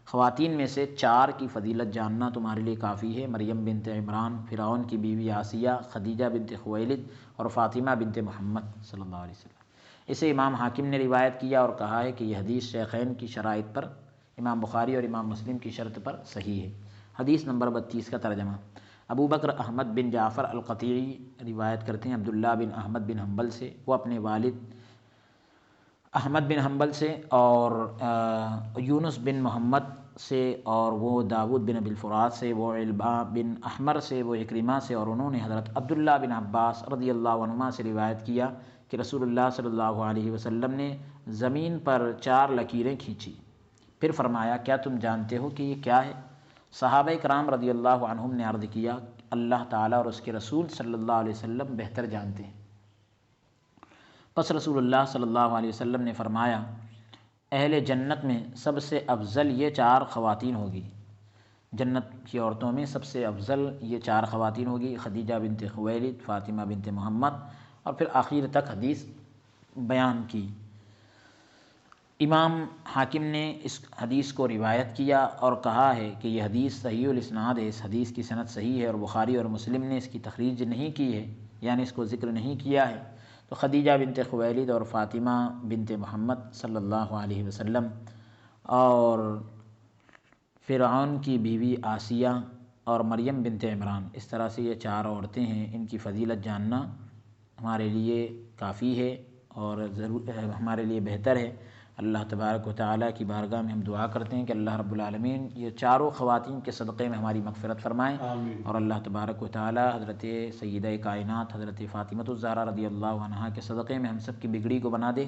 خواتین میں سے 4 کی فضیلت جاننا تمہارے لیے کافی ہے: مریم بنت عمران، فرعون کی بیوی آسیہ، خدیجہ بنت خویلد اور فاطمہ بنت محمد صلی اللہ علیہ وسلم۔ اسے امام حاکم نے روایت کیا اور کہا ہے کہ یہ حدیث شیخین کی شرائط پر، امام بخاری اور امام مسلم کی شرط پر صحیح ہے۔ حدیث نمبر 32 کا ترجمہ۔ ابو بکر احمد بن جعفر القطیعی روایت کرتے ہیں عبداللہ بن احمد بن حنبل سے، وہ اپنے والد احمد بن حنبل سے اور یونس بن محمد سے اور وہ داود بن ابی الفرات سے، وہ علبہ بن احمر سے، وہ اکرمہ سے اور انہوں نے حضرت عبداللہ بن عباس رضی اللہ عنہما سے روایت کیا کہ رسول اللہ صلی اللہ علیہ وسلم نے زمین پر 4 لکیریں کھینچی، پھر فرمایا کیا تم جانتے ہو کہ یہ کیا ہے؟ صحابہ کرام رضی اللہ عنہم نے عرض کیا اللہ تعالیٰ اور اس کے رسول صلی اللہ علیہ وسلم بہتر جانتے ہیں۔ پس رسول اللہ صلی اللہ علیہ وسلم نے فرمایا اہل جنت میں سب سے افضل یہ 4 خواتین ہوگی، جنت کی عورتوں میں سب سے افضل یہ 4 خواتین ہوگی: خدیجہ بنت خویلد، فاطمہ بنت محمد، اور پھر آخر تک حدیث بیان کی۔ امام حاکم نے اس حدیث کو روایت کیا اور کہا ہے کہ یہ حدیث صحیح الاسناد ہے، اس حدیث کی سند صحیح ہے، اور بخاری اور مسلم نے اس کی تخریج نہیں کی ہے، یعنی اس کو ذکر نہیں کیا ہے۔ تو خدیجہ بنت خویلد اور فاطمہ بنت محمد صلی اللہ علیہ وسلم اور فرعون کی بیوی آسیہ اور مریم بنت عمران، اس طرح سے یہ 4 عورتیں ہیں، ان کی فضیلت جاننا ہمارے لیے کافی ہے اور ہمارے لیے بہتر ہے۔ اللہ تبارک و تعالیٰ کی بارگاہ میں ہم دعا کرتے ہیں کہ اللہ رب العالمین یہ 4 خواتین کے صدقے میں ہماری مغفرت فرمائیں، اور اللہ تبارک و تعالیٰ حضرت سیدہ کائنات حضرت فاطمۃ الزہرا رضی اللہ عنہا کے صدقے میں ہم سب کی بگڑی کو بنا دے،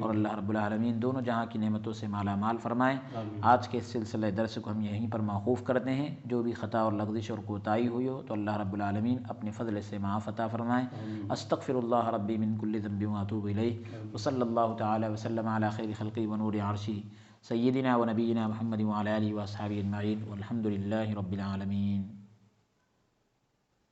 اور اللہ رب العالمین دونوں جہاں کی نعمتوں سے مالا مال فرمائیں۔ آج کے اس سلسلہ درس کو ہم یہیں پر موقوف کرتے ہیں، جو بھی خطا اور لغزش اور کوتاہی ہوئی ہو تو اللہ رب العالمین اپنے فضل سے معاف عطا فرمائیں۔ استغفر اللہ ربی من کل ذنب واتوب الیہ، وصلی اللہ تعالی وسلم علی خیر خلقی ونور عرشی سیدنا و نبینا محمد وعلی آلہ واصحابہ اجمعین، والحمد للہ رب العالمین۔